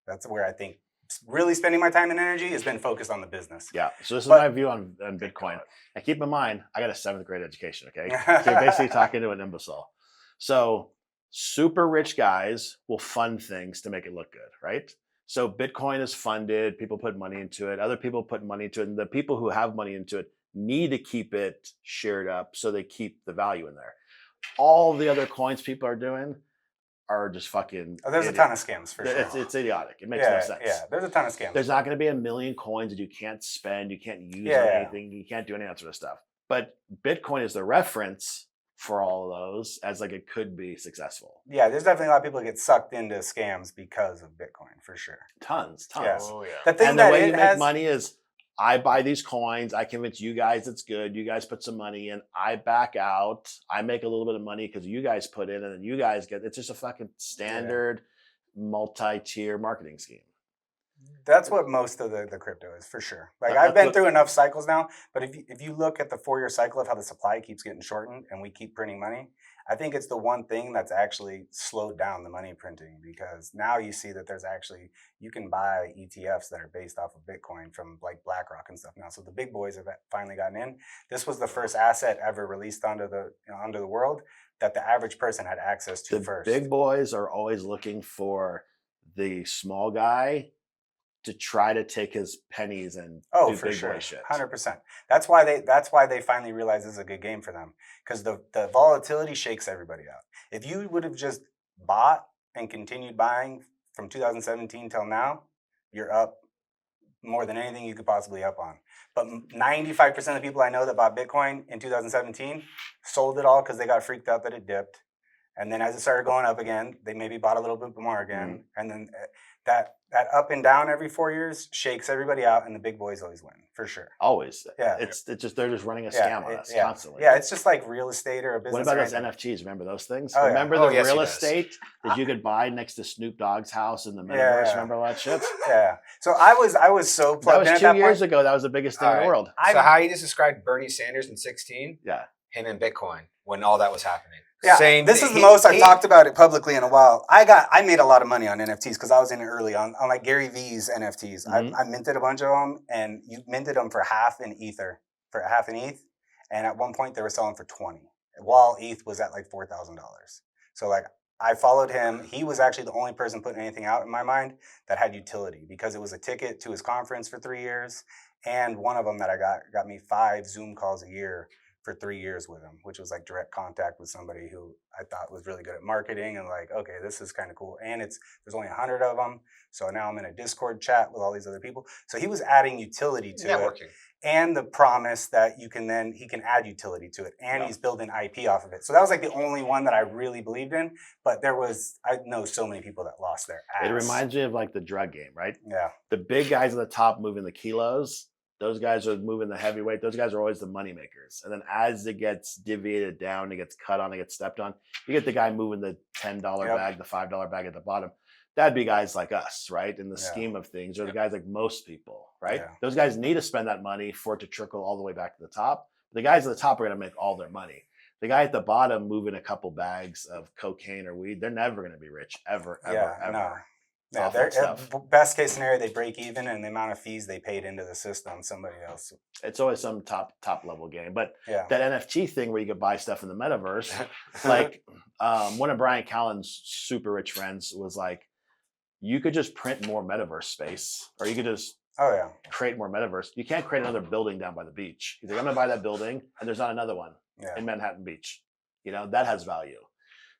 That's where I think really spending my time and energy has been focused on the business. Yeah. So this is my view on Bitcoin. And keep in mind, I got a 7th grade education. Okay. So you're basically talking to an imbecile. So super rich guys will fund things to make it look good, right? So Bitcoin is funded, people put money into it, other people put money into it, and the people who have money into it need to keep it shared up so they keep the value in there. All the other coins people are doing are just fucking there's a ton of scams for sure. It's idiotic. It makes no sense. Yeah, there's a ton of scams. There's not going to be a million coins that you can't spend, you can't use on anything, you can't do any of that sort of stuff. But Bitcoin is the reference for all of those as like it could be successful. Yeah, there's definitely a lot of people that get sucked into scams because of Bitcoin, for sure. Tons. Yes. Oh, yeah. The thing And the that way it you make has, money is I buy these coins, I convince you guys it's good, you guys put some money in, I back out, I make a little bit of money because you guys put in, and then you guys get, it's just a fucking standard multi-tier marketing scheme. that's what most of the crypto is, for sure. Like, That's I've been what- through enough cycles now, but if you look at the 4-year cycle of how the supply keeps getting shortened and we keep printing money, I think it's the one thing that's actually slowed down the money printing, because now you see that there's actually, you can buy ETFs that are based off of Bitcoin from like BlackRock and stuff now. So the big boys have finally gotten in. This was the first asset ever released onto the world that the average person had access to The first. big boys are always looking for the small guy to try to take his pennies and do for big sure, boy shit. 100%. That's why they finally realized this is a good game for them, because the volatility shakes everybody out. If you would have just bought and continued buying from 2017 till now, you're up more than anything you could possibly up on. But 95% of the people I know that bought Bitcoin in 2017 sold it all because they got freaked out that it dipped. And then as it started going up again, they maybe bought a little bit more again. And then that up and down every 4 years shakes everybody out, and the big boys always win, for sure. Always. Yeah. It's just, they're just running a scam on us constantly. Yeah, it's just like real estate or a business. What about or those anything. NFTs? Remember those things? Oh, yeah. Remember Oh, the yes, he real does. estate that you could buy next to Snoop Dogg's house in the metaverse? Yeah. Remember all that shit? Yeah. So I was so That plugged was in at 2 that years point. ago. That was the biggest thing in the All right. world. So how you just described Bernie Sanders in 16, Yeah. him and Bitcoin, when all that was happening. Yeah, Same this thing. is the most I've talked about it publicly in a while. I made a lot of money on NFTs because I was in it early on like Gary V's NFTs. Mhm. I minted a bunch of them, and you minted them for half an ether, and at one point they were selling for 20, while ETH was at like $4,000. So like I followed him. He was actually the only person putting anything out in my mind that had utility, because it was a ticket to his conference for 3 years, and one of them that I got me 5 Zoom calls a year for 3 years with him, which was like direct contact with somebody who I thought was really good at marketing, and like, okay, this is kind of cool. And there's only 100 of them. So now I'm in a Discord chat with all these other people. So he was adding utility to it, Networking. and the promise that he can add utility to it, and he's building IP off of it. So that was like the only one that I really believed in. But I know so many people that lost their ass. It reminds me of like the drug game, right? Yeah. The big guys at the top moving the kilos, Those guys are moving the heavyweight. Those guys are always the money makers. And then as it gets deviated down, it gets cut on, it gets stepped on. You get the guy moving the $10 Yep. bag, the $5 bag at the bottom. That'd be guys like us, right? In the Yeah. scheme of things, or the Yep. guys like most people, right? Yeah. Those guys need to spend that money for it to trickle all the way back to the top. The guys at the top are going to make all their money. The guy at the bottom moving a couple bags of cocaine or weed, they're never going to be rich, ever, ever, ever. No. Yeah, off that stuff. best case scenario, they break even, and the amount of fees they paid into the system, somebody else. It's always some top level game. But Yeah. that NFT thing where you could buy stuff in the metaverse, like one of Brian Callen's super rich friends was like, you could just print more metaverse space, or you could just Oh yeah. create more metaverse. You can't create another building down by the beach. He's like, I'm gonna buy that building, and there's not another one Yeah. in Manhattan Beach. You know, that has value.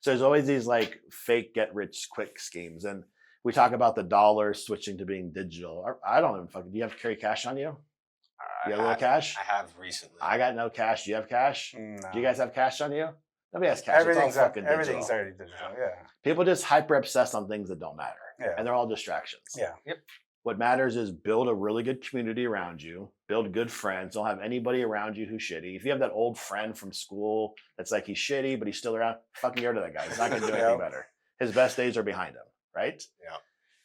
So there's always these like fake get rich quick schemes. And we talk about the dollar switching to being digital. I don't even fucking, do you have to carry cash on you? You got a little cash? I have recently. I got no cash. Do you have cash? No. Do you guys have cash on you? Nobody has cash. Everything's it's all fucking everything's digital. already digital. Yeah. People just hyper obsessed on things that don't matter. Yeah. And they're all distractions. Yeah. What matters is build a really good community around you, build good friends. Don't have anybody around you who's shitty. If you have that old friend from school that's like he's shitty, but he's still around, fucking get rid of that guy. He's not going to do anything better. His best days are behind him, right? Yeah.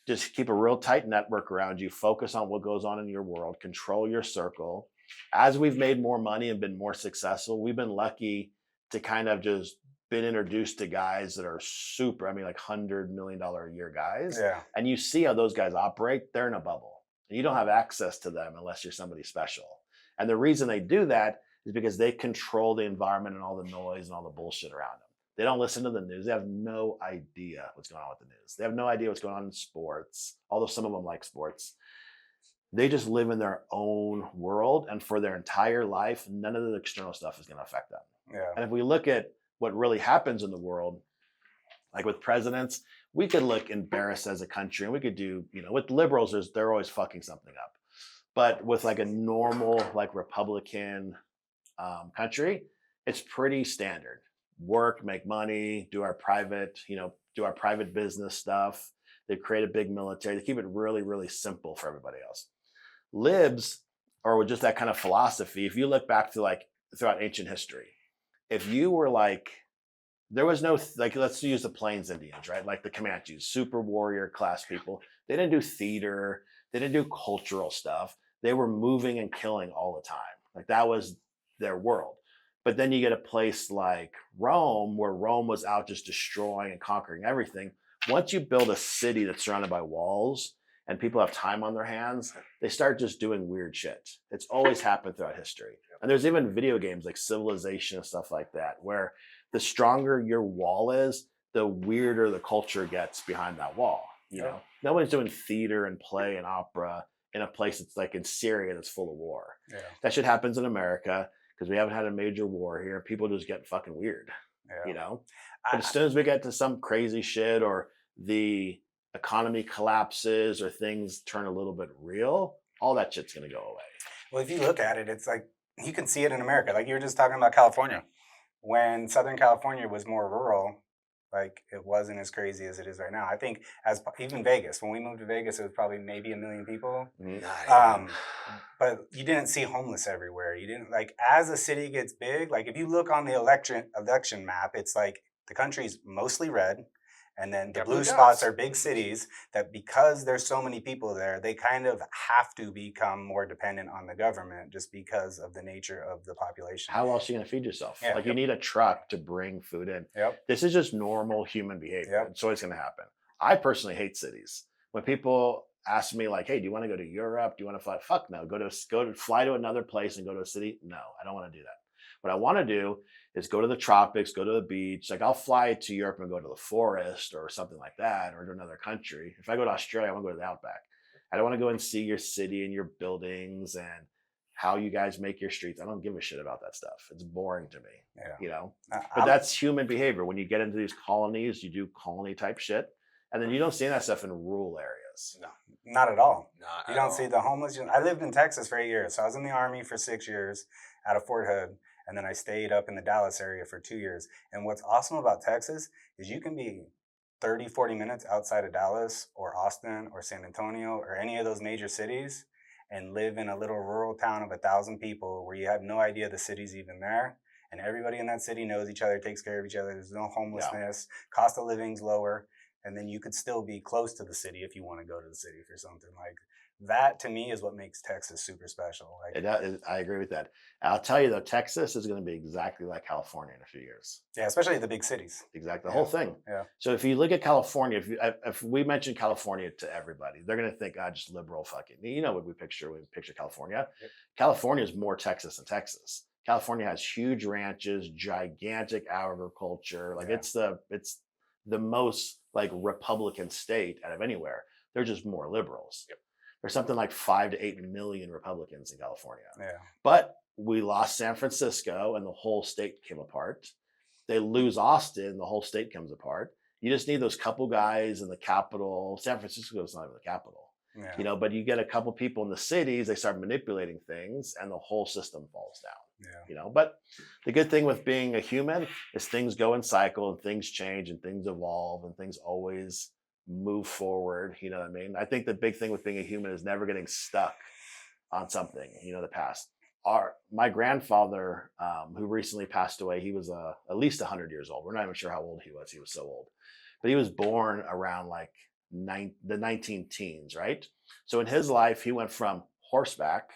Just keep a real tight network around you. Focus on what goes on in your world. Control your circle. As we've made more money and been more successful, we've been lucky to kind of just been introduced to guys that are super, I mean, like $100 million a year guys. Yeah. And you see how those guys operate, they're in a bubble. And you don't have access to them unless you're somebody special. And the reason they do that is because they control the environment and all the noise and all the bullshit around them. They don't listen to the news. They have no idea what's going on with the news. They have no idea what's going on in sports, although some of them like sports. They just live in their own world. And for their entire life, none of the external stuff is going to affect them. Yeah. And if we look at what really happens in the world, like with presidents, we could look embarrassed as a country, and we could do, you know, with liberals, they're always fucking something up. But with like a normal, like Republican country, it's pretty standard. Work, make money, do our private business stuff. They create a big military. They keep it really, really simple for everybody else. Libs, or with just that kind of philosophy, if you look back to like throughout ancient history, if you were like, there was no, like, let's use the Plains Indians, right? Like the Comanches, super warrior class people. They didn't do theater. They didn't do cultural stuff. They were moving and killing all the time. Like that was their world. But then you get a place like Rome, where Rome was out just destroying and conquering everything. Once you build a city that's surrounded by walls and people have time on their hands, they start just doing weird shit. It's always happened throughout history. And there's even video games like Civilization and stuff like that, where the stronger your wall is, the weirder the culture gets behind that wall. You know, nobody's doing theater and play and opera in a place that's like in Syria that's full of war. Yeah. That shit happens in America because we haven't had a major war here. People just get fucking weird, Yeah. you know? But as soon as we get to some crazy shit, or the economy collapses, or things turn a little bit real, all that shit's going to go away. Well, if you look at it, it's like you can see it in America. Like you were just talking about California. When Southern California was more rural, like it wasn't as crazy as it is right now. I think even Vegas, when we moved to Vegas, it was probably maybe 1 million people. But you didn't see homeless everywhere. You didn't, like, as a city gets big, like if you look on the election map, it's like the country's mostly red. And then the blue spots are big cities that, because there's so many people there, they kind of have to become more dependent on the government just because of the nature of the population. How else are you going to feed yourself? Yeah. Like you need a truck to bring food in. Yep. This is just normal human behavior. Yep. It's always going to happen. I personally hate cities. When people ask me like, hey, do you want to go to Europe? Do you want to fly? Fuck no. Go to fly to another place and go to a city? No, I don't want to do that. What I want to do is go to the tropics, go to the beach. Like I'll fly to Europe and go to the forest or something like that, or to another country. If I go to Australia, I want to go to the outback. I don't want to go and see your city and your buildings and how you guys make your streets. I don't give a shit about that stuff. It's boring to me, you know? But that's human behavior. When you get into these colonies, you do colony type shit. And then you don't see that stuff in rural areas. No, not at all. Not you at don't all. see the homeless. I lived in Texas for 8 years. So I was in the Army for 6 years out of Fort Hood. And then I stayed up in the Dallas area for 2 years. And what's awesome about Texas is you can be 30, 40 minutes outside of Dallas or Austin or San Antonio or any of those major cities. and live in a little rural town of 1,000 people where you have no idea the city's even there. And everybody in that city knows each other, takes care of each other. There's no homelessness. Cost of living's lower. And then you could still be close to the city if you want to go to the city for something. Like that to me is what makes Texas super special. Like, I agree with that. I'll tell you though, Texas is going to be exactly like California in a few years. yeah, especially the big cities. Exactly, the Yeah. whole thing. Yeah. So if you look at California, if we mention California to everybody, they're going to think, just liberal fucking. You know what we picture when we picture California. Yep. California is more Texas than Texas. California has huge ranches, gigantic agriculture. Like Yeah. it's the most like Republican state out of anywhere. They're just more liberals. Yep. There's something like 5 to 8 million Republicans in California. Yeah. But we lost San Francisco and the whole state came apart. They lose Austin, the whole state comes apart. You just need those couple guys in the capital. San Francisco is not even the capital, Yeah. but you get a couple people in the cities, they start manipulating things and the whole system falls down. Yeah. But the good thing with being a human is things go in cycle and things change and things evolve and things always move forward. You know what I mean? I think the big thing with being a human is never getting stuck on something, the past. My grandfather, who recently passed away, he was at least 100 years old. We're not even sure how old he was. He was so old. But he was born around like the 19 teens, right? So in his life, he went from horseback,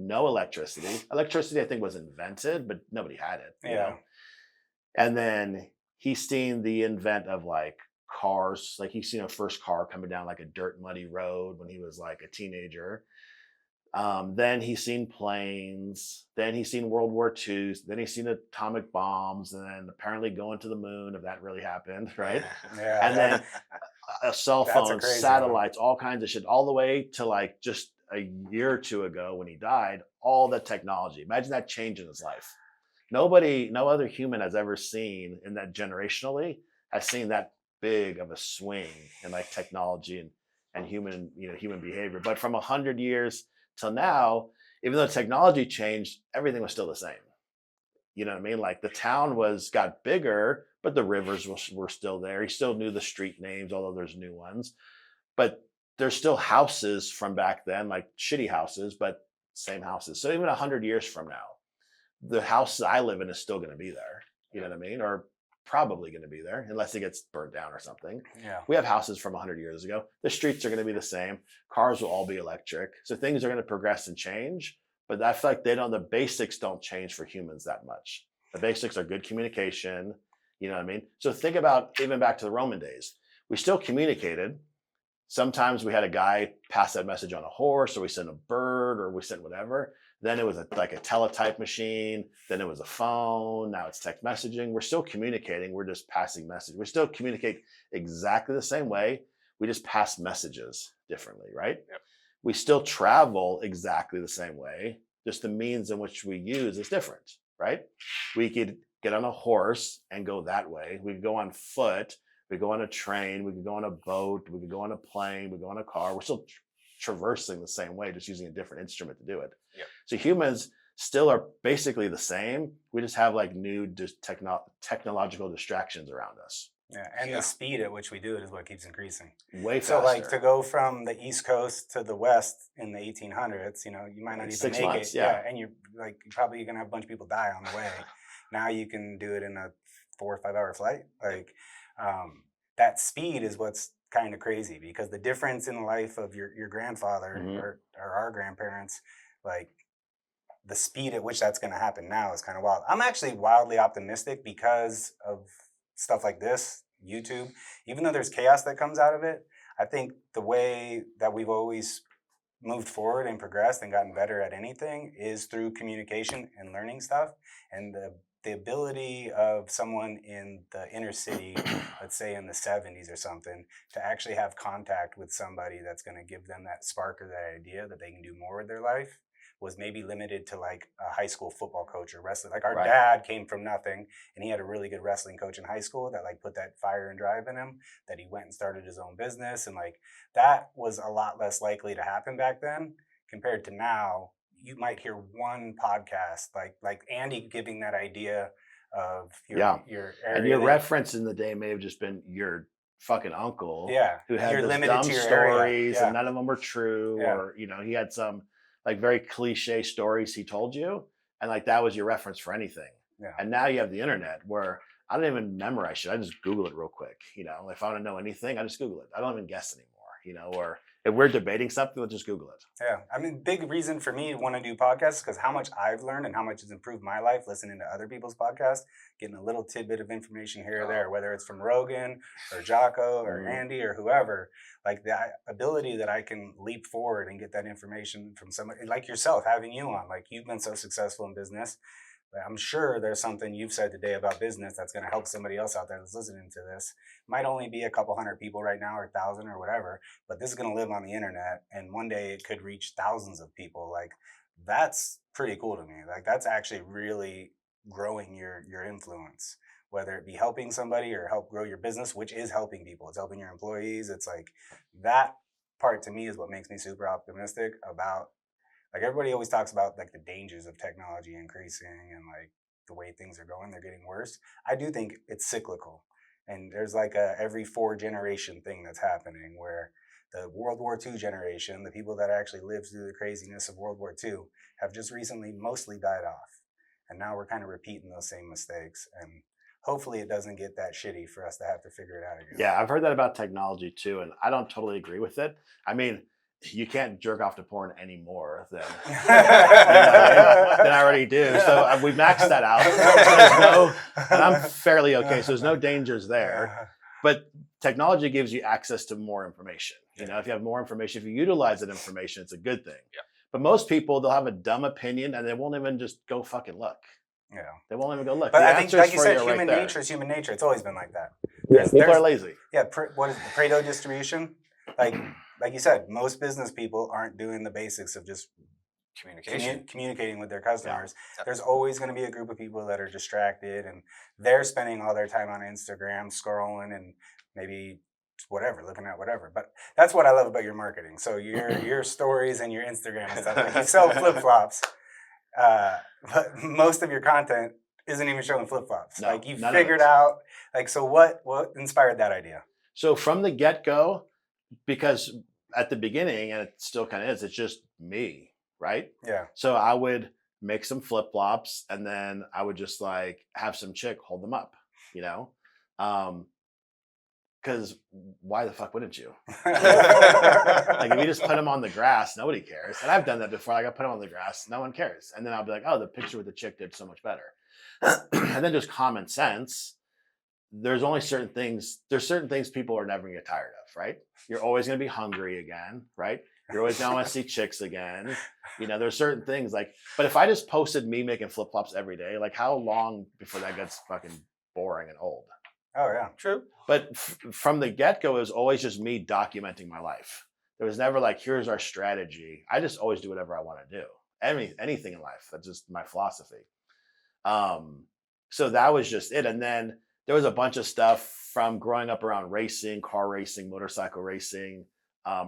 no electricity. Electricity, I think, was invented, but nobody had it. Yeah. And then he's seen the invent of like cars. Like he's seen a first car coming down like a dirt muddy road when he was like a teenager. Then he's seen planes. Then he's seen World War II. Then he's seen atomic bombs. And then apparently going to the moon, if that really happened, right? Yeah. And then a cell That's a phone, crazy satellites, all kinds of shit, all the way to like just a year or two ago when he died, all the technology. Imagine that change in his life. No other human has ever seen in that generationally has seen that big of a swing in like technology and human behavior. But from 100 years till now, even though technology changed, everything was still the same. You know what I mean? Like the town got bigger, but the rivers were still there. He still knew the street names, although there's new ones. But there's still houses from back then, like shitty houses, but same houses. So even 100 years from now, the house I live in is still going to be there. You know what I mean? Or probably going to be there unless it gets burnt down or something. Yeah. We have houses from 100 years ago. The streets are going to be the same. Cars will all be electric. So things are going to progress and change. But I feel like the basics don't change for humans that much. The basics are good communication. You know what I mean? So think about even back to the Roman days. We still communicated. Sometimes we had a guy pass that message on a horse, or we sent a bird, or we sent whatever. Then it was like a teletype machine. Then it was a phone. Now it's text messaging. We're still communicating. We're just passing messages. We still communicate exactly the same way. We just pass messages differently, right? Yep. We still travel exactly the same way. Just the means in which we use is different, right? We could get on a horse and go that way. We could go on foot. We could go on a train. We could go on a boat. We could go on a plane. We could go on a car. We're still traversing the same way, just using a different instrument to do it. Yep. So humans still are basically the same. We just have like new technological distractions around us. Yeah, and the speed at which we do it is what keeps increasing. Way faster. So, like to go from the East Coast to the West in the 1800s, you might not Like even 6 make months, it. yeah. And you're probably gonna have a bunch of people die on the way. Now you can do it in a 4 or 5 hour flight. Like that speed is what's kind of crazy, because the difference in the life of your grandfather or our grandparents, like the speed at which that's going to happen now is kind of wild. I'm actually wildly optimistic because of stuff like this, YouTube. Even though there's chaos that comes out of it, I think the way that we've always moved forward and progressed and gotten better at anything is through communication and learning stuff. And the ability of someone in the inner city, let's say in the 70s or something, to actually have contact with somebody that's going to give them that spark or that idea that they can do more with their life was maybe limited to like a high school football coach or wrestling. Like our Right. dad came from nothing, and he had a really good wrestling coach in high school that like put that fire and drive in him, that he went and started his own business. And like that was a lot less likely to happen back then compared to now. You might hear one podcast like Andy giving that idea of your area. And your reference in the day may have just been your fucking uncle, Yeah, who had you're those limited dumb to your area. stories Yeah. and none of them were true, Yeah. or he had some like very cliche stories he told you, and like that was your reference for anything. Yeah. And now you have the internet where I don't even memorize shit. I just Google it real quick. If I want to know anything, I just Google it. I don't even guess anymore. Or if we're debating something, let's just Google it. Yeah. I mean, big reason for me to want to do podcasts because how much I've learned and how much has improved my life listening to other people's podcasts, getting a little tidbit of information here or there, whether it's from Rogan or Jocko or Andy or whoever, like the ability that I can leap forward and get that information from somebody like yourself, having you on, like you've been so successful in business. I'm sure there's something you've said today about business that's going to help somebody else out there that's listening to this. Might only be a couple hundred people right now or 1,000 or whatever, but this is going to live on the internet and one day it could reach thousands of people. Like that's pretty cool to me. Like that's actually really growing your influence, whether it be helping somebody or help grow your business, which is helping people. It's helping your employees. It's like that part to me is what makes me super optimistic about. Like everybody always talks about like the dangers of technology increasing and like the way things are going, they're getting worse. I do think it's cyclical. And there's like a every 4 generation thing that's happening where the World War II generation, the people that actually lived through the craziness of World War II, have just recently mostly died off. And now we're kind of repeating those same mistakes. And hopefully it doesn't get that shitty for us to have to figure it out again. Yeah, I've heard that about technology too, and I don't totally agree with it. I mean, you can't jerk off to porn anymore than I already do. So we maxed that out. And I'm fairly okay. So there's no dangers there. But technology gives you access to more information. If you have more information, if you utilize that information, it's a good thing. Yeah. But most people, they'll have a dumb opinion and they won't even just go fucking look. Yeah. They won't even go look. But I think, like you said, human nature is human nature. It's always been like that. People are lazy. Yeah. What is the Pareto distribution? Like you said, most business people aren't doing the basics of just communicating with their customers. Yeah. There's always going to be a group of people that are distracted and they're spending all their time on Instagram scrolling and maybe whatever, looking at whatever. But that's what I love about your marketing. So your stories and your Instagram and stuff. Like you sell flip-flops, but most of your content isn't even showing flip-flops. No, like you figured out, like, so what inspired that idea? So from the get-go, because at the beginning, and it still kind of is, it's just me, right? Yeah. So I would make some flip-flops and then I would just like have some chick hold them up, because why the fuck wouldn't you? Like if you just put them on the grass, nobody cares. And I've done that before. Like I put them on the grass, no one cares. And then I'll be like, oh, the picture with the chick did so much better. And then just common sense. There's certain things people are never gonna get tired of, right? You're always gonna be hungry again, right? You're always gonna want to see chicks again. There's certain things like, but if I just posted me making flip-flops every day, like how long before that gets fucking boring and old? Oh yeah, true. But from the get-go, it was always just me documenting my life. There was never like, here's our strategy. I just always do whatever I want to do. Anything in life. That's just my philosophy. So that was just it. And then there was a bunch of stuff from growing up around racing, car racing, motorcycle racing.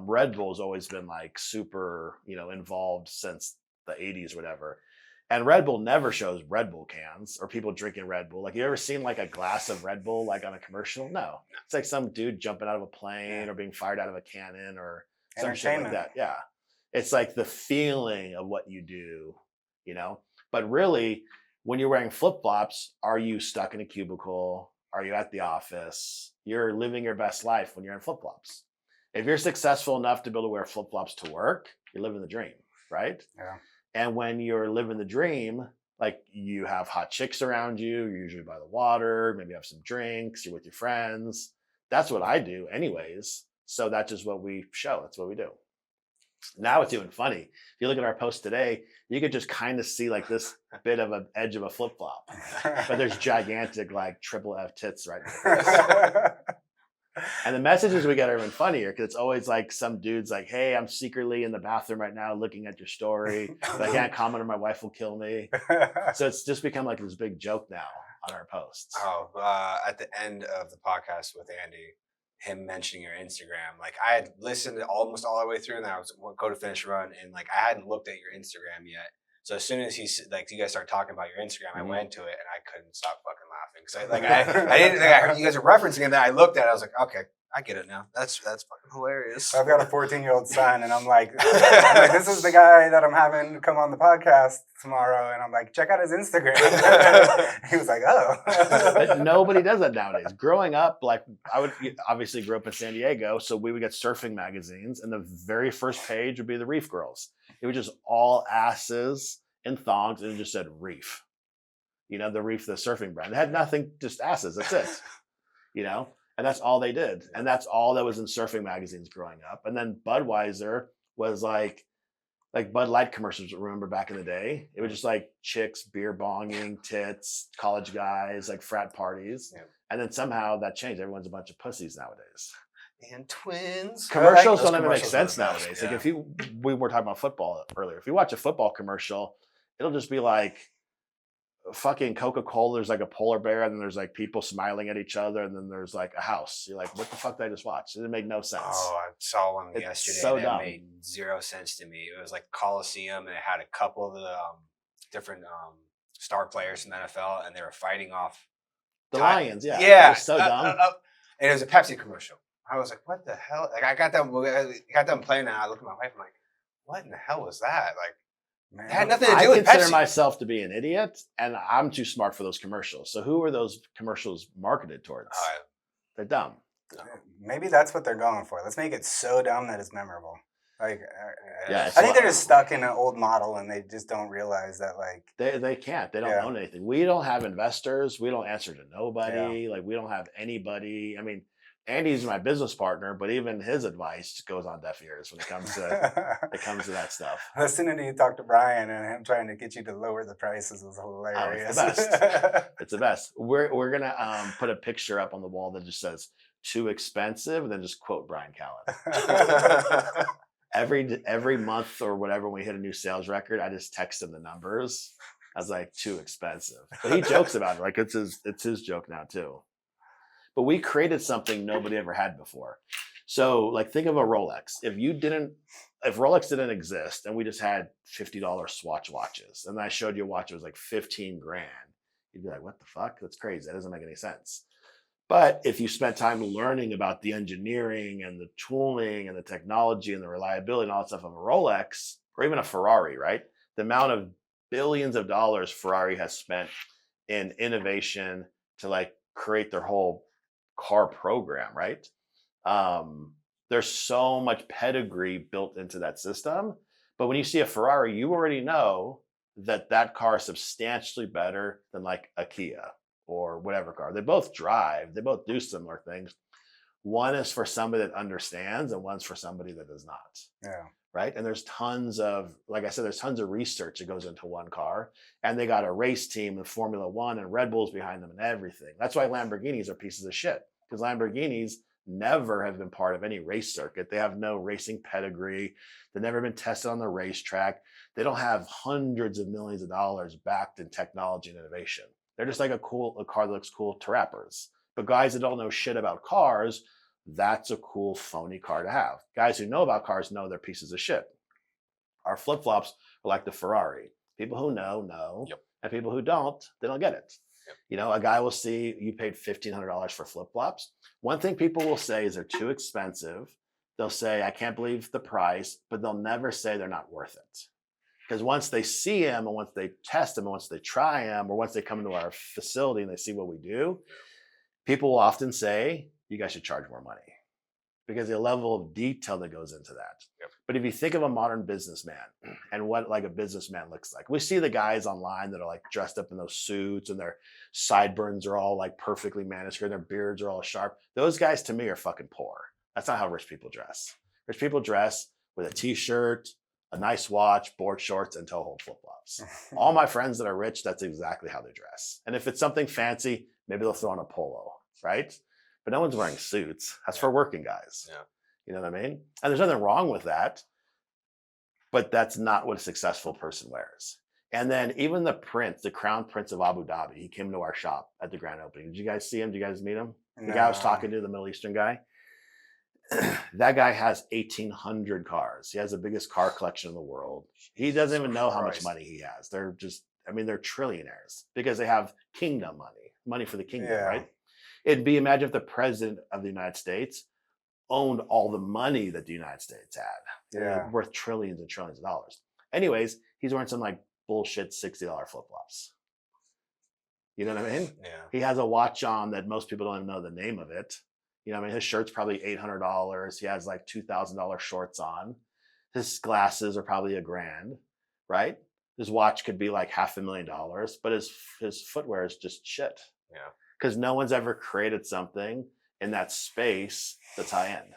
Red Bull's always been like super, involved since the 80s or whatever. And Red Bull never shows Red Bull cans or people drinking Red Bull. Like, you ever seen like a glass of Red Bull like on a commercial? No. It's like some dude jumping out of a plane or being fired out of a cannon or some shit like that. Yeah. It's like the feeling of what you do, But really, when you're wearing flip-flops, are you stuck in a cubicle? Are you at the office? You're living your best life when you're in flip-flops. If you're successful enough to be able to wear flip-flops to work, you're living the dream, right? Yeah. And when you're living the dream, like you have hot chicks around you, you're usually by the water, maybe you have some drinks, you're with your friends. That's what I do anyways. So that's just what we show. That's what we do. Now it's even funny. If you look at our post today, you could just kind of see like this bit of an edge of a flip-flop. But there's gigantic like triple F tits right there. And the messages we get are even funnier because it's always like some dude's like, hey, I'm secretly in the bathroom right now looking at your story. But I can't comment or my wife will kill me. So it's just become like this big joke now on our posts. At the end of the podcast with Andy, him mentioning your Instagram, like I had listened almost all the way through and then I was go to finish run and like I hadn't looked at your Instagram yet. So as soon as you guys started talking about your Instagram, I went to it and I couldn't stop fucking laughing. So I didn't think I heard you guys were referencing it. And then I looked at it, I was like, okay, I get it now. That's fucking hilarious. I've got a 14-year-old son, and I'm like, this is the guy that I'm having come on the podcast tomorrow, and I'm like, check out his Instagram. He was like, oh. But nobody does that nowadays. Growing up, like obviously grew up in San Diego, so we would get surfing magazines, and the very first page would be the Reef Girls. It was just all asses and thongs, and it just said Reef. The Reef, the surfing brand. It had nothing, just asses. That's it. And that's all they did. And that's all that was in surfing magazines growing up. And then Budweiser was like Bud Light commercials, remember back in the day? It was just like chicks, beer bonging, tits, college guys, like frat parties. Yeah. And then somehow that changed. Everyone's a bunch of pussies nowadays. And twins. Commercials don't even make sense nowadays. Yeah. Like we were talking about football earlier. If you watch a football commercial, it'll just be like, fucking Coca-Cola, there's like a polar bear, and then there's like people smiling at each other, and then there's like a house. You're like, what the fuck did I just watch? It didn't make no sense. Oh, I saw one yesterday that dumb. Made zero sense to me. It was like Coliseum, and it had a couple of the different star players from the NFL, and they were fighting off the Lions. Yeah, yeah, so dumb. And it was a Pepsi commercial. I was like, what the hell? Like I got them playing, and I look at my wife, I'm like, what in the hell was that? Like. Man, it had nothing to do with Pepsi. I consider myself to be an idiot, and I'm too smart for those commercials. So who are those commercials marketed towards? They're dumb. Maybe that's what they're going for. Let's make it so dumb that it's memorable. Like, yeah, I think they're just stuck in an old model, and they just don't realize that, like... They can't. They don't own anything. We don't have investors. We don't answer to nobody. Yeah. Like, we don't have anybody. I mean... Andy's my business partner, but even his advice goes on deaf ears when it comes to that stuff. Listening to you talk to Brian and him trying to get you to lower the prices was hilarious. Oh, it's the best. It's the best. We're gonna put a picture up on the wall that just says "too expensive" and then just quote Brian Callen. Every month or whatever, when we hit a new sales record, I just text him the numbers. I was like, "Too expensive," but he jokes about it. Like it's his joke now too. But we created something nobody ever had before. So like think of a Rolex. If Rolex didn't exist and we just had $50 Swatch watches, and I showed you a watch that was like 15 grand, you'd be like, what the fuck? That's crazy. That doesn't make any sense. But if you spent time learning about the engineering and the tooling and the technology and the reliability and all that stuff of a Rolex, or even a Ferrari, right? The amount of billions of dollars Ferrari has spent in innovation to like create their whole car program, right? There's so much pedigree built into that system. But when you see a Ferrari, you already know that car is substantially better than like a Kia or whatever car. They both drive, they both do similar things. One is for somebody that understands, and one's for somebody that does not. Yeah. Right. And there's tons of, like I said, there's tons of research that goes into one car, and they got a race team and Formula One and Red Bulls behind them and everything. That's why Lamborghinis are pieces of shit, because Lamborghinis never have been part of any race circuit. They have no racing pedigree. They've never been tested on the racetrack. They don't have hundreds of millions of dollars backed in technology and innovation. They're just like a car that looks cool to rappers. But guys that don't know shit about cars, that's a cool phony car to have. Guys who know about cars know they're pieces of shit. Our flip-flops are like the Ferrari. People who know, yep. And people who don't, they don't get it. Yep. You know, a guy will see you paid $1,500 for flip-flops. One thing people will say is they're too expensive. They'll say, I can't believe the price, but they'll never say they're not worth it. Because once they see them, and once they test them, and once they try them, or once they come into our facility and they see what we do, people will often say, you guys should charge more money, because the level of detail that goes into that. Yep. But if you think of a modern businessman and what like a businessman looks like, we see the guys online that are like dressed up in those suits and their sideburns are all like perfectly manicured, their beards are all sharp. Those guys to me are fucking poor. That's not how rich people dress. Rich people dress with a t-shirt, a nice watch, board shorts, and toe-hold flip-flops. All my friends that are rich, that's exactly how they dress. And if it's something fancy, maybe they'll throw on a polo, right? But no one's wearing suits. That's for working guys. Yeah. You know what I mean? And there's nothing wrong with that, but that's not what a successful person wears. And then even the Crown Prince of Abu Dhabi, he came to our shop at the grand opening. Did you guys see him? Did you guys meet him? The guy I was talking to, the Middle Eastern guy. That guy has 1,800 cars. He has the biggest car collection in the world. He doesn't even know how much money he has. They're trillionaires because they have kingdom money for the kingdom, right? It'd be, imagine if the president of the United States owned all the money that the United States had. Yeah. Worth trillions and trillions of dollars. Anyways, he's wearing some like bullshit $60 flip flops. You know what I mean? Yeah. He has a watch on that most people don't even know the name of it. You know what I mean? His shirt's probably $800. He has like $2,000 shorts on. His glasses are probably $1,000, right? His watch could be like $500,000, but his footwear is just shit. Yeah. Because no one's ever created something in that space that's high end.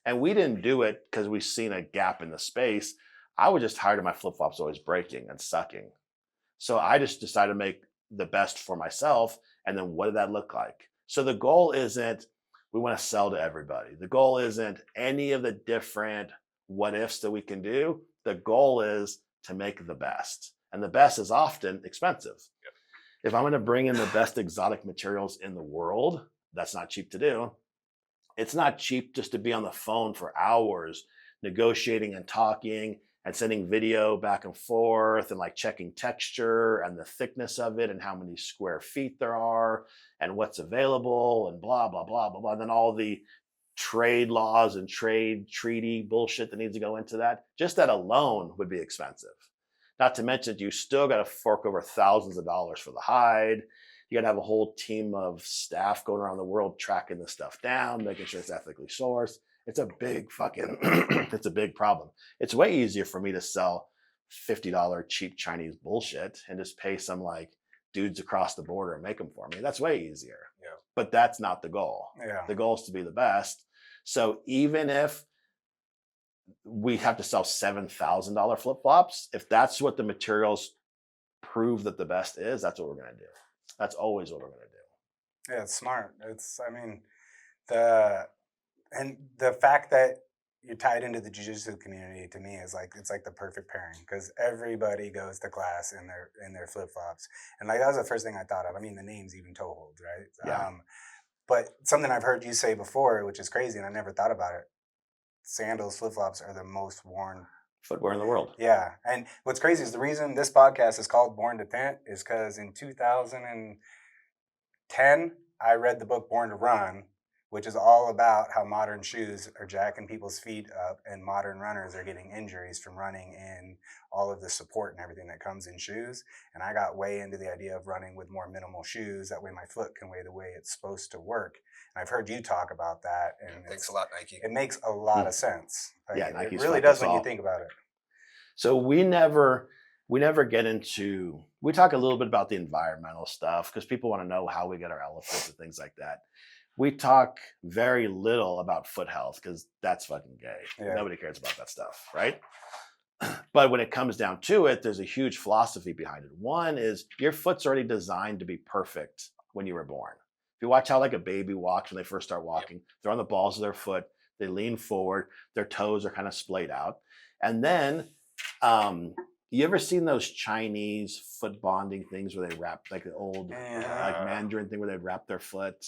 And we didn't do it because we seen a gap in the space. I was just tired of my flip flops always breaking and sucking. So I just decided to make the best for myself. And then what did that look like? So the goal isn't we want to sell to everybody. The goal isn't any of the different what ifs that we can do. The goal is to make the best. And the best is often expensive. Yep. If I'm going to bring in the best exotic materials in the world, that's not cheap to do. It's not cheap just to be on the phone for hours negotiating and talking and sending video back and forth and like checking texture and the thickness of it and how many square feet there are and what's available and blah, blah, blah, blah, blah. And then all the trade laws and trade treaty bullshit that needs to go into that. Just that alone would be expensive. Not to mention you still got to fork over thousands of dollars for the hide. You got to have a whole team of staff going around the world tracking this stuff down, making sure it's ethically sourced. It's a big fucking, it's a big problem. It's way easier for me to sell $50 cheap Chinese bullshit and just pay some like dudes across the border and make them for me. That's way easier. Yeah. But that's not the goal. Yeah. The goal is to be the best. So even if we have to sell $7,000 flip flops, if that's what the materials prove that the best is, that's what we're going to do. That's always what we're going to do. Yeah, it's smart. I mean, the fact that you're tied into the jiu-jitsu community to me is like, it's like the perfect pairing because everybody goes to class in their flip-flops. And like, that was the first thing I thought of. I mean, the name's even toe holds, right? Yeah. But something I've heard you say before, which is crazy, and I never thought about it. Sandals, flip-flops are the most worn footwear in the world. Yeah. And what's crazy is the reason this podcast is called Born to Tint is because in 2010, I read the book Born to Run, which is all about how modern shoes are jacking people's feet up and modern runners are getting injuries from running in all of the support and everything that comes in shoes. And I got way into the idea of running with more minimal shoes. That way my foot can weigh the way it's supposed to work. And I've heard you talk about that. And Thanks a lot, Nike. It makes a lot of sense. Like, Yeah, it Nike's really fucked does us when you all. think about it. So we never get into, we talk a little bit about the environmental stuff because people want to know how we get our elephants and things like that. We talk very little about foot health because that's fucking gay. Yeah. Nobody cares about that stuff, right? But when it comes down to it, there's a huge philosophy behind it. One is your foot's already designed to be perfect when you were born. If you watch how like a baby walks when they first start walking, they're on the balls of their foot, they lean forward, their toes are kind of splayed out. And then you ever seen those Chinese foot bonding things where they wrap like the old like Mandarin thing where they'd wrap their foot?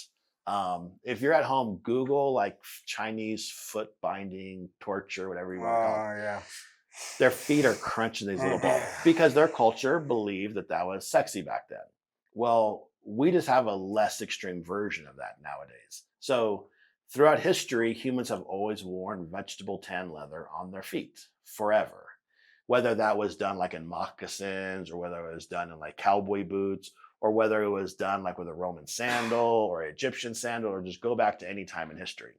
If you're at home, Google like Chinese foot binding torture, whatever you want to call it. Yeah. Their feet are crunching these little balls because their culture believed that was sexy back then. Well, we just have a less extreme version of that nowadays. So throughout history, humans have always worn vegetable tan leather on their feet forever. Whether that was done like in moccasins or whether it was done in like cowboy boots or whether it was done like with a Roman sandal or Egyptian sandal or just go back to any time in history.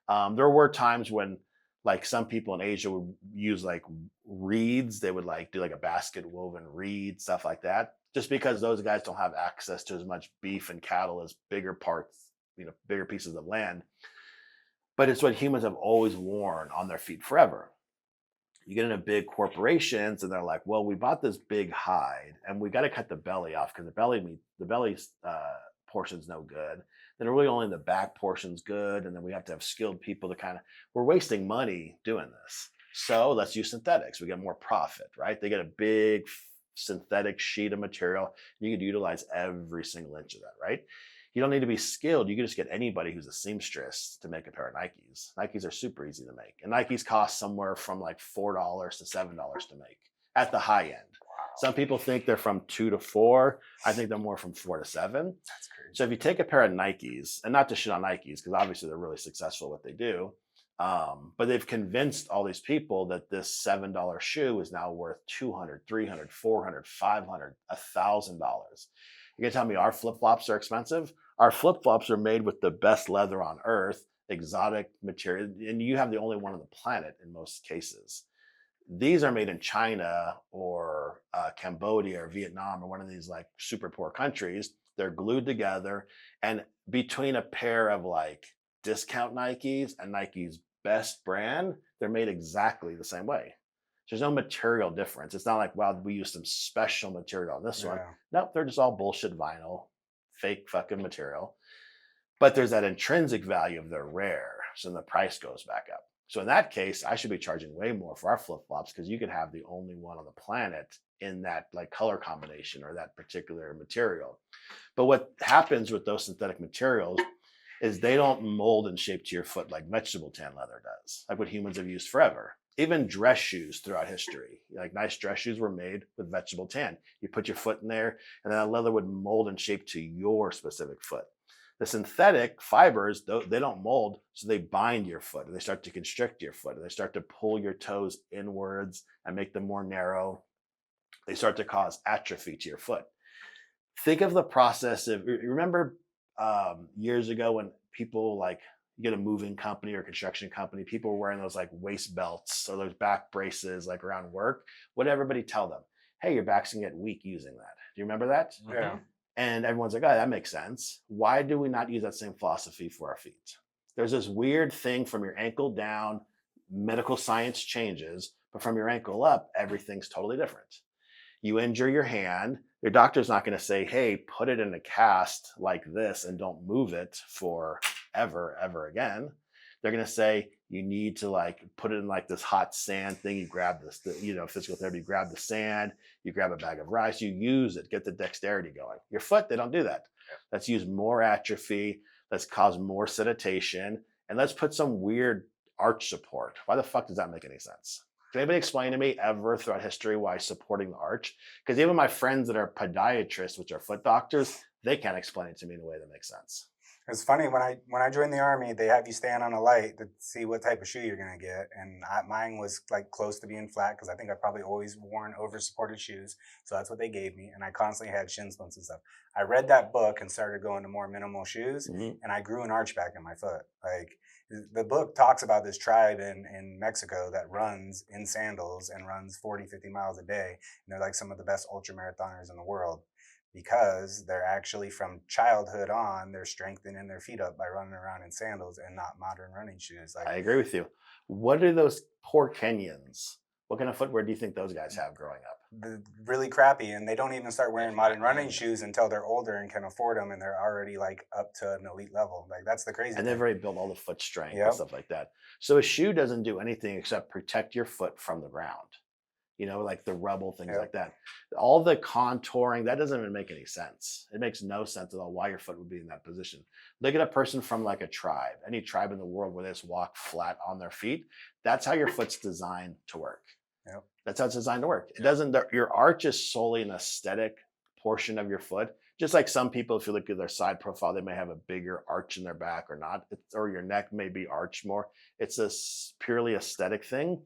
There were times when like some people in Asia would use like reeds. They would like do like a basket woven reed, stuff like that, just because those guys don't have access to as much beef and cattle as bigger parts, bigger pieces of land. But it's what humans have always worn on their feet forever. You get into big corporations and they're like, well, we bought this big hide and we got to cut the belly off because the belly portion's no good. Then really only the back portion's good. And then we have to have skilled people to we're wasting money doing this. So let's use synthetics. We get more profit, right? They get a big synthetic sheet of material. You could utilize every single inch of that, right? You don't need to be skilled. You can just get anybody who's a seamstress to make a pair of Nikes. Nikes are super easy to make. And Nikes cost somewhere from like $4 to $7 to make at the high end. Wow. Some people think they're from $2 to $4. I think they're more from $4 to $7. That's crazy. So if you take a pair of Nikes, and not to shit on Nikes, because obviously they're really successful at what they do, But they've convinced all these people that this $7 shoe is now worth $200, $300, $400, $500, $1,000. You're gonna tell me our flip flops are expensive? Our flip flops are made with the best leather on earth, exotic material, and you have the only one on the planet in most cases. These are made in China or Cambodia or Vietnam or one of these like super poor countries. They're glued together, and between a pair of like discount Nikes and Nike's best brand, they're made exactly the same way. There's no material difference. It's not like, wow, we use some special material on this one. Yeah. Nope, they're just all bullshit vinyl, fake fucking material. But there's that intrinsic value of they're rare. So then the price goes back up. So in that case, I should be charging way more for our flip flops because you could have the only one on the planet in that like color combination or that particular material. But what happens with those synthetic materials is they don't mold and shape to your foot like vegetable tan leather does, like what humans have used forever. Even dress shoes throughout history, like nice dress shoes were made with vegetable tan. You put your foot in there and that leather would mold and shape to your specific foot. The synthetic fibers, they don't mold, so they bind your foot. They start to constrict your foot. They start to pull your toes inwards and make them more narrow. They start to cause atrophy to your foot. Think of the process of, you remember years ago when people like, you get a moving company or construction company, people were wearing those like waist belts or those back braces like around work. What did everybody tell them? Hey, your back's gonna get weak using that. Do you remember that? Yeah. And everyone's like, oh, that makes sense. Why do we not use that same philosophy for our feet? There's this weird thing from your ankle down, medical science changes, but from your ankle up, everything's totally different. You injure your hand, your doctor's not going to say, hey, put it in a cast like this and don't move it for ever again. They're going to say, you need to like put it in like this hot sand thing. You grab this, physical therapy, you grab the sand, you grab a bag of rice, you use it, get the dexterity going. Your foot, they don't do that. Let's use more atrophy. Let's cause more sedition. And let's put some weird arch support. Why the fuck does that make any sense? Can anybody explain to me ever throughout history why supporting the arch? Because even my friends that are podiatrists, which are foot doctors, they can't explain it to me in a way that makes sense. It's funny when I joined the Army, they have you stand on a light to see what type of shoe you're gonna get, and mine was like close to being flat because I think I probably always worn over supported shoes, so that's what they gave me, and I constantly had shin splints and stuff. I read that book and started going to more minimal shoes, and I grew an arch back in my foot. Like the book talks about this tribe in Mexico that runs in sandals and runs 40, 50 miles a day, and they're like some of the best ultra marathoners in the world. Because they're actually from childhood on, they're strengthening their feet up by running around in sandals and not modern running shoes. Like I agree with you. What are those poor Kenyans? What kind of footwear do you think those guys have growing up? really crappy, and they don't even start wearing modern running shoes until they're older and can afford them, and they're already like up to an elite level. Like that's the crazy. And they've thing. already built all the foot strength Yep. and stuff like that. So a shoe doesn't do anything except protect your foot from the ground. Like the rubble, things Yep. like that. All the contouring, that doesn't even make any sense. It makes no sense at all why your foot would be in that position. Look at a person from like a tribe, any tribe in the world where they just walk flat on their feet. That's how your foot's designed to work. Yep. That's how it's designed to work. It doesn't, your arch is solely an aesthetic portion of your foot. Just like some people, if you look at their side profile, they may have a bigger arch in their back or not, or your neck may be arched more. It's a purely aesthetic thing.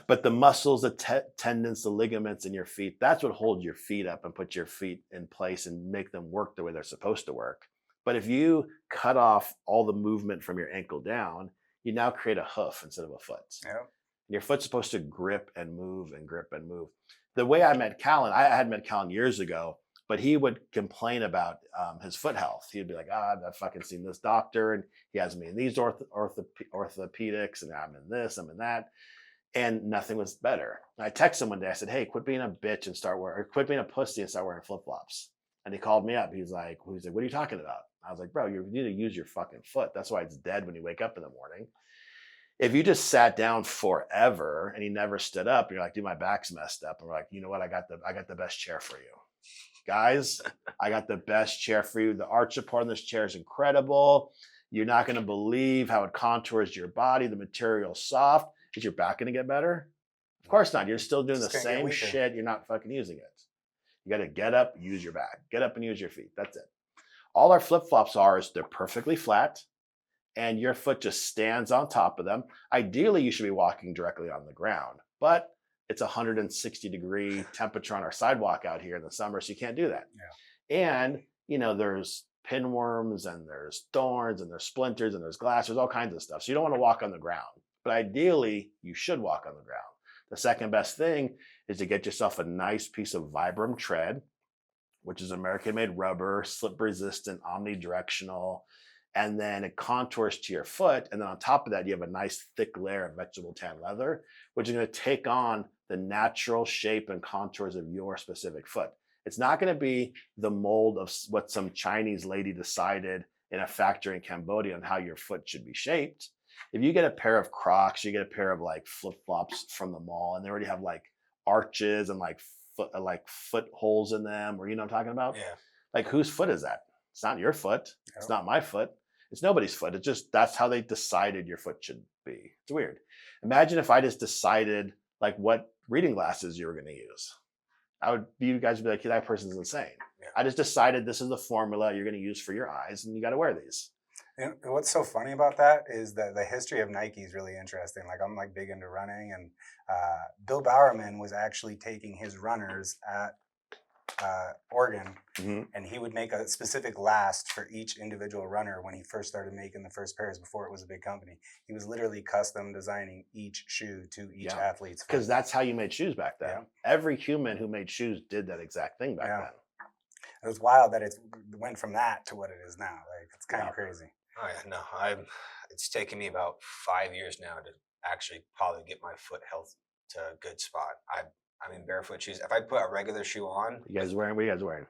But the muscles, the tendons, the ligaments in your feet, that's what holds your feet up and put your feet in place and make them work the way they're supposed to work. But if you cut off all the movement from your ankle down, you now create a hoof instead of a foot. Yep. Your foot's supposed to grip and move and grip and move. The way I met Callan, I had met Callan years ago, but he would complain about his foot health. He'd be like, I've fucking seen this doctor and he has me in these orthopedics and I'm in this, I'm in that. And nothing was better. And I texted him one day. I said, hey, quit being a bitch and quit being a pussy and start wearing flip-flops. And he called me up. He's like, what are you talking about? I was like, bro, you need to use your fucking foot. That's why it's dead when you wake up in the morning. If you just sat down forever and he never stood up, you're like, dude, my back's messed up. And we're like, you know what? I got the best chair for you. Guys, I got the best chair for you. The arch support on this chair is incredible. You're not going to believe how it contours your body. The material's soft. Is your back going to get better? Of course not. You're still doing the same shit. You're not fucking using it. You got to get up, use your back. Get up and use your feet. That's it. All our flip-flops are is they're perfectly flat and your foot just stands on top of them. Ideally, you should be walking directly on the ground, but it's 160-degree temperature on our sidewalk out here in the summer, so you can't do that. And there's pinworms and there's thorns and there's splinters and there's glass. There's all kinds of stuff. So you don't want to walk on the ground. But ideally, you should walk on the ground. The second best thing is to get yourself a nice piece of Vibram tread, which is American-made rubber, slip-resistant, omnidirectional, and then it contours to your foot. And then on top of that, you have a nice thick layer of vegetable tan leather, which is going to take on the natural shape and contours of your specific foot. It's not going to be the mold of what some Chinese lady decided in a factory in Cambodia on how your foot should be shaped. If you get a pair of Crocs, you get a pair of like flip-flops from the mall, and they already have like arches and like foot holes in them, or what I'm talking about? Yeah. Like, whose foot is that? It's not your foot. It's not my foot. It's nobody's foot. It's just, that's how they decided your foot should be. It's weird. Imagine if I just decided like what reading glasses you were going to use. You guys would be like, that person's insane. Yeah. I just decided this is the formula you're going to use for your eyes, and you got to wear these. And what's so funny about that is that the history of Nike is really interesting. Like, I'm like big into running, and Bill Bowerman was actually taking his runners at Oregon, and he would make a specific last for each individual runner when he first started making the first pairs before it was a big company. He was literally custom designing each shoe to each athlete's foot. Because that's how you made shoes back then. Yeah. Every human who made shoes did that exact thing back then. It was wild that it went from that to what it is now. Like, it's kind of crazy. Oh yeah, no, it's taken me about 5 years now to actually probably get my foot health to a good spot. I'm in barefoot shoes. If I put a regular shoe on, What are you guys wearing?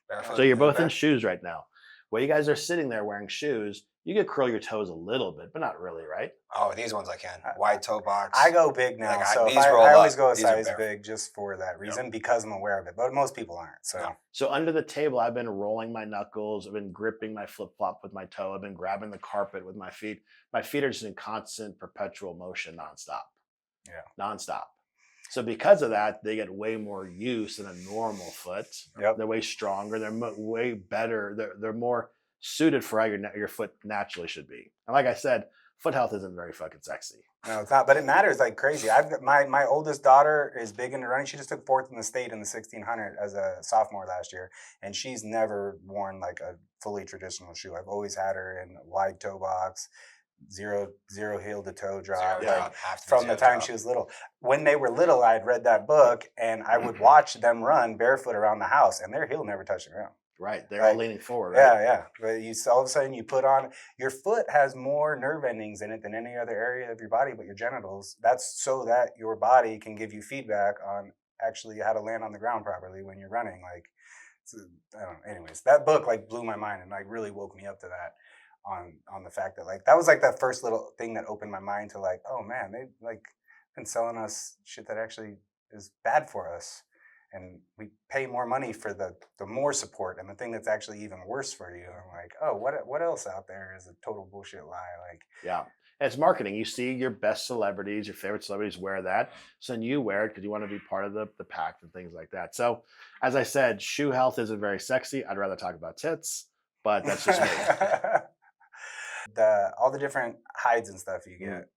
barefoot. So you're both in shoes right now. While you guys are sitting there wearing shoes, you could curl your toes a little bit, but not really, right? Oh, these ones I can. Wide toe box. I go big now, Like, so these I roll always up. go a These are size bare. big just for that reason, because I'm aware of it. But most people aren't. So No. So under the table, I've been rolling my knuckles. I've been gripping my flip-flop with my toe. I've been grabbing the carpet with my feet. My feet are just in constant, perpetual motion nonstop. Yeah. Nonstop. So because of that, they get way more use than a normal foot. Yep. They're way stronger. They're way better. They're more suited for how your foot naturally should be. And like I said, foot health isn't very fucking sexy. no, it's not. But it matters like crazy. I've got my oldest daughter is big into running. She just took 4th in the state in the 1600 as a sophomore last year, and she's never worn like a fully traditional shoe. I've always had her in wide toe box, zero heel to toe drop. Zero like, drop, have to be from zero the time drop. she was little. When they were little, I had read that book, and I would watch them run barefoot around the house, and their heel never touched the ground. Right. They're Right. all leaning forward, right? Yeah. But all of a sudden you put on, your foot has more nerve endings in it than any other area of your body, but your genitals. That's so that your body can give you feedback on actually how to land on the ground properly when you're running. Like, I don't know. Anyways, that book like blew my mind and like really woke me up to that. On the fact that like that was like that first little thing that opened my mind to like, oh man, they like been selling us shit that actually is bad for us, and we pay more money for the more support and the thing that's actually even worse for you. I'm like, oh, what else out there is a total bullshit lie? Like, Yeah. And it's marketing. You see your best celebrities, your favorite celebrities wear that. So then you wear it because you want to be part of the pack and things like that. So as I said, shoe health isn't very sexy. I'd rather talk about tits, but that's just me. all the different hides and stuff you get.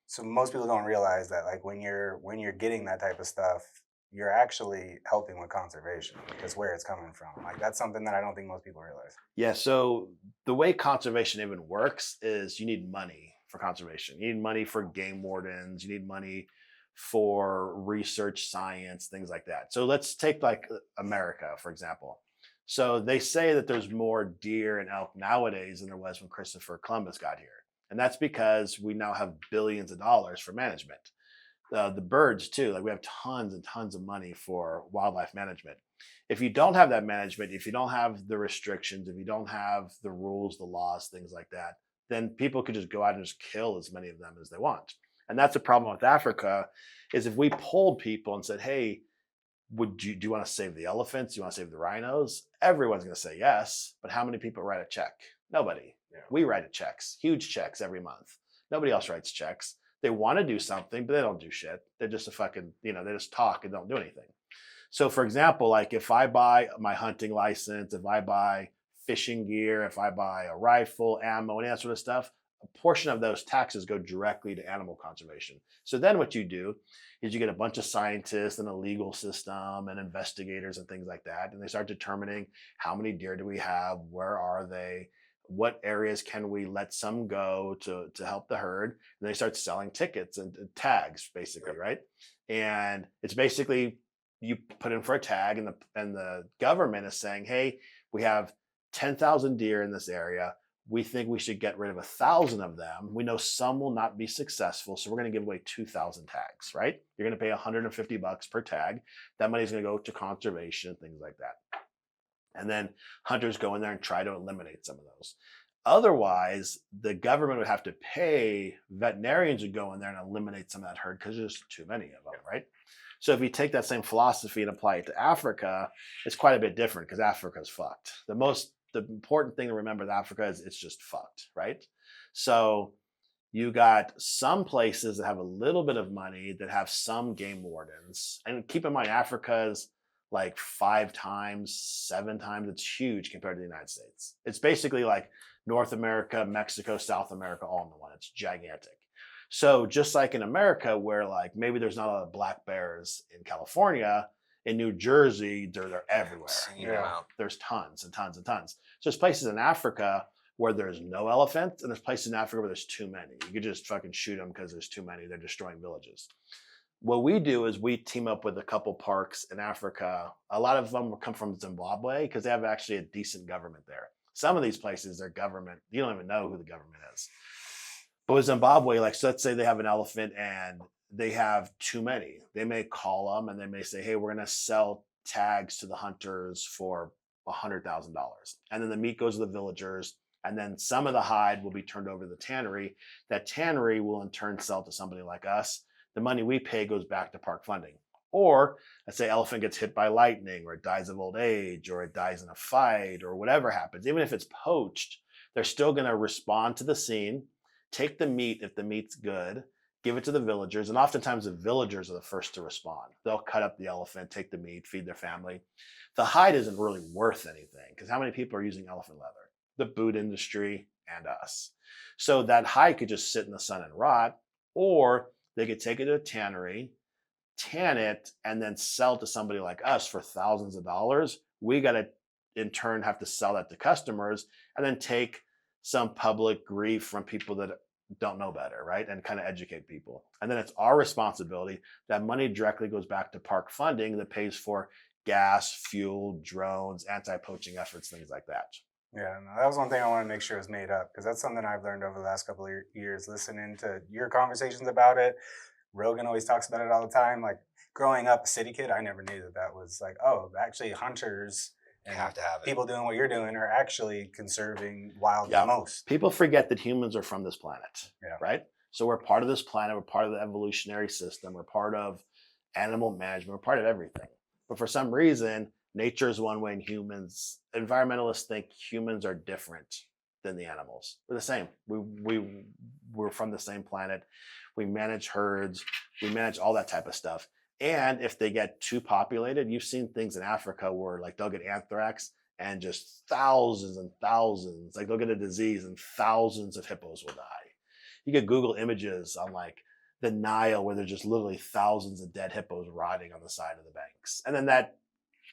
So most people don't realize that like when you're getting that type of stuff, you're actually helping with conservation because where it's coming from. Like, that's something that I don't think most people realize. Yeah. So the way conservation even works is you need money for conservation. You need money for game wardens. You need money for research, science, things like that. So let's take like America, for example. So they say that there's more deer and elk nowadays than there was when Christopher Columbus got here. And that's because we now have billions of dollars for management. The birds too, like we have tons and tons of money for wildlife management. If you don't have that management, if you don't have the restrictions, if you don't have the rules, the laws, things like that, then people could just go out and just kill as many of them as they want. And that's the problem with Africa, is if we polled people and said, hey, do you want to save the elephants? Do you want to save the rhinos? Everyone's going to say yes. But how many people write a check? Nobody. Yeah. We write checks, huge checks every month. Nobody else writes checks. They want to do something, but they don't do shit. They're just they just talk and don't do anything. So for example, like if I buy my hunting license, if I buy fishing gear, if I buy a rifle, ammo, and that sort of stuff, a portion of those taxes go directly to animal conservation. So then what you do is you get a bunch of scientists and a legal system and investigators and things like that, and they start determining how many deer do we have, where are they, what areas can we let some go to help the herd, and they start selling tickets and tags, basically, right? And it's basically you put in for a tag, and the government is saying, hey, we have 10,000 deer in this area. We think we should get rid of 1,000 of them. We know some will not be successful, so we're going to give away 2,000 tags, right? You're going to pay $150 per tag. That money is going to go to conservation and things like that. And then hunters go in there and try to eliminate some of those. Otherwise, the government would have to pay veterinarians to go in there and eliminate some of that herd because there's too many of them, right? So if you take that same philosophy and apply it to Africa, it's quite a bit different because Africa's fucked. The important thing to remember with Africa is it's just fucked, right? So you got some places that have a little bit of money that have some game wardens. And keep in mind, Africa's like 5 times, 7 times, it's huge compared to the United States. It's basically like North America, Mexico, South America, all in one. It's gigantic. So just like in America, where like maybe there's not a lot of black bears in California, in New Jersey, they're everywhere. There's tons and tons and tons. So there's places in Africa where there's no elephants, and there's places in Africa where there's too many. You could just fucking shoot them because there's too many. They're destroying villages. What we do is we team up with a couple parks in Africa. A lot of them come from Zimbabwe because they have actually a decent government there. Some of these places, their government, you don't even know who the government is. But with Zimbabwe, like, so let's say they have an elephant and they have too many. They may call them and they may say, hey, we're going to sell tags to the hunters for $100,000. And then the meat goes to the villagers. And then some of the hide will be turned over to the tannery. That tannery will in turn sell to somebody like us. The money we pay goes back to park funding. Or let's say elephant gets hit by lightning, or it dies of old age, or it dies in a fight, or whatever happens. Even if it's poached, they're still going to respond to the scene, take the meat if the meat's good, give it to the villagers. And oftentimes the villagers are the first to respond. They'll cut up the elephant, take the meat, feed their family. The hide isn't really worth anything because how many people are using elephant leather? The boot industry and us. So that hide could just sit in the sun and rot, or they could take it to a tannery, tan it, and then sell to somebody like us for thousands of dollars. We got to in turn have to sell that to customers and then take some public grief from people that don't know better, right? And kind of educate people. And then it's our responsibility. That money directly goes back to park funding that pays for gas, fuel, drones, anti-poaching efforts, things like that. Yeah, no, that was one thing I want to make sure is made up because that's something I've learned over the last couple of years, listening to your conversations about it. Rogan always talks about it all the time. Like growing up a city kid, I never knew that was like, oh, actually hunters and have to have it. people doing what you're doing are actually conserving wild the most. People forget that humans are from this planet, Yeah. right? So we're part of this planet. We're part of the evolutionary system. We're part of animal management. We're part of everything. But for some reason, nature is one way and environmentalists think humans are different than the animals. We're the same. We're from the same planet. We manage herds. We manage all that type of stuff. And if they get too populated, you've seen things in Africa where like they'll get anthrax and just thousands and thousands, like they'll get a disease and thousands of hippos will die. You could Google images on like the Nile where there's just literally thousands of dead hippos rotting on the side of the banks. And then that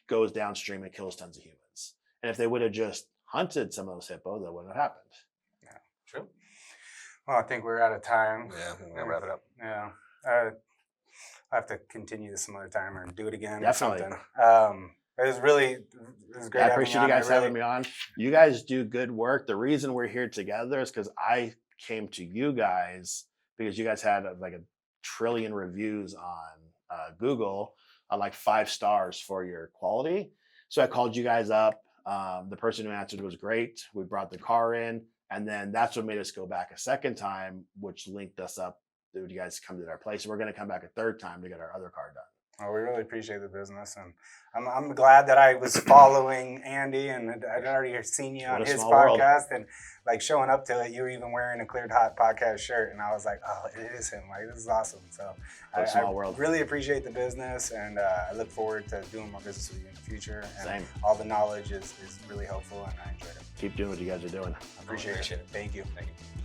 goes downstream and kills tons of humans. And if they would have just hunted some of those hippos, that wouldn't have happened. Yeah, true. Well, I think we're out of time. Yeah, we're gonna wrap it up. Yeah. I'll have to continue this some other time or do it again. Definitely. Or something. It was great. I appreciate you guys having me on. You guys do good work. The reason we're here together is because I came to you guys because you guys had like 1 trillion reviews on Google on like 5 stars for your quality. So I called you guys up. The person who answered was great. We brought the car in, and then that's what made us go back a second time, which linked us up. You guys come to our place. We're going to come back a third time to get our other car done. Well, we really appreciate the business, and I'm glad that I was following Andy, and I'd already seen you on What a his small world. podcast, and like showing up to it, you were even wearing a Cleared Hot podcast shirt, and I was like, oh, it is him. Like, this is awesome. So What a small I world. really appreciate the business, and I look forward to doing more business with you in the future. And Same. all the knowledge is really helpful, and I enjoyed it. Keep doing what you guys are doing. I appreciate it. Appreciate it. Thank you. Thank you.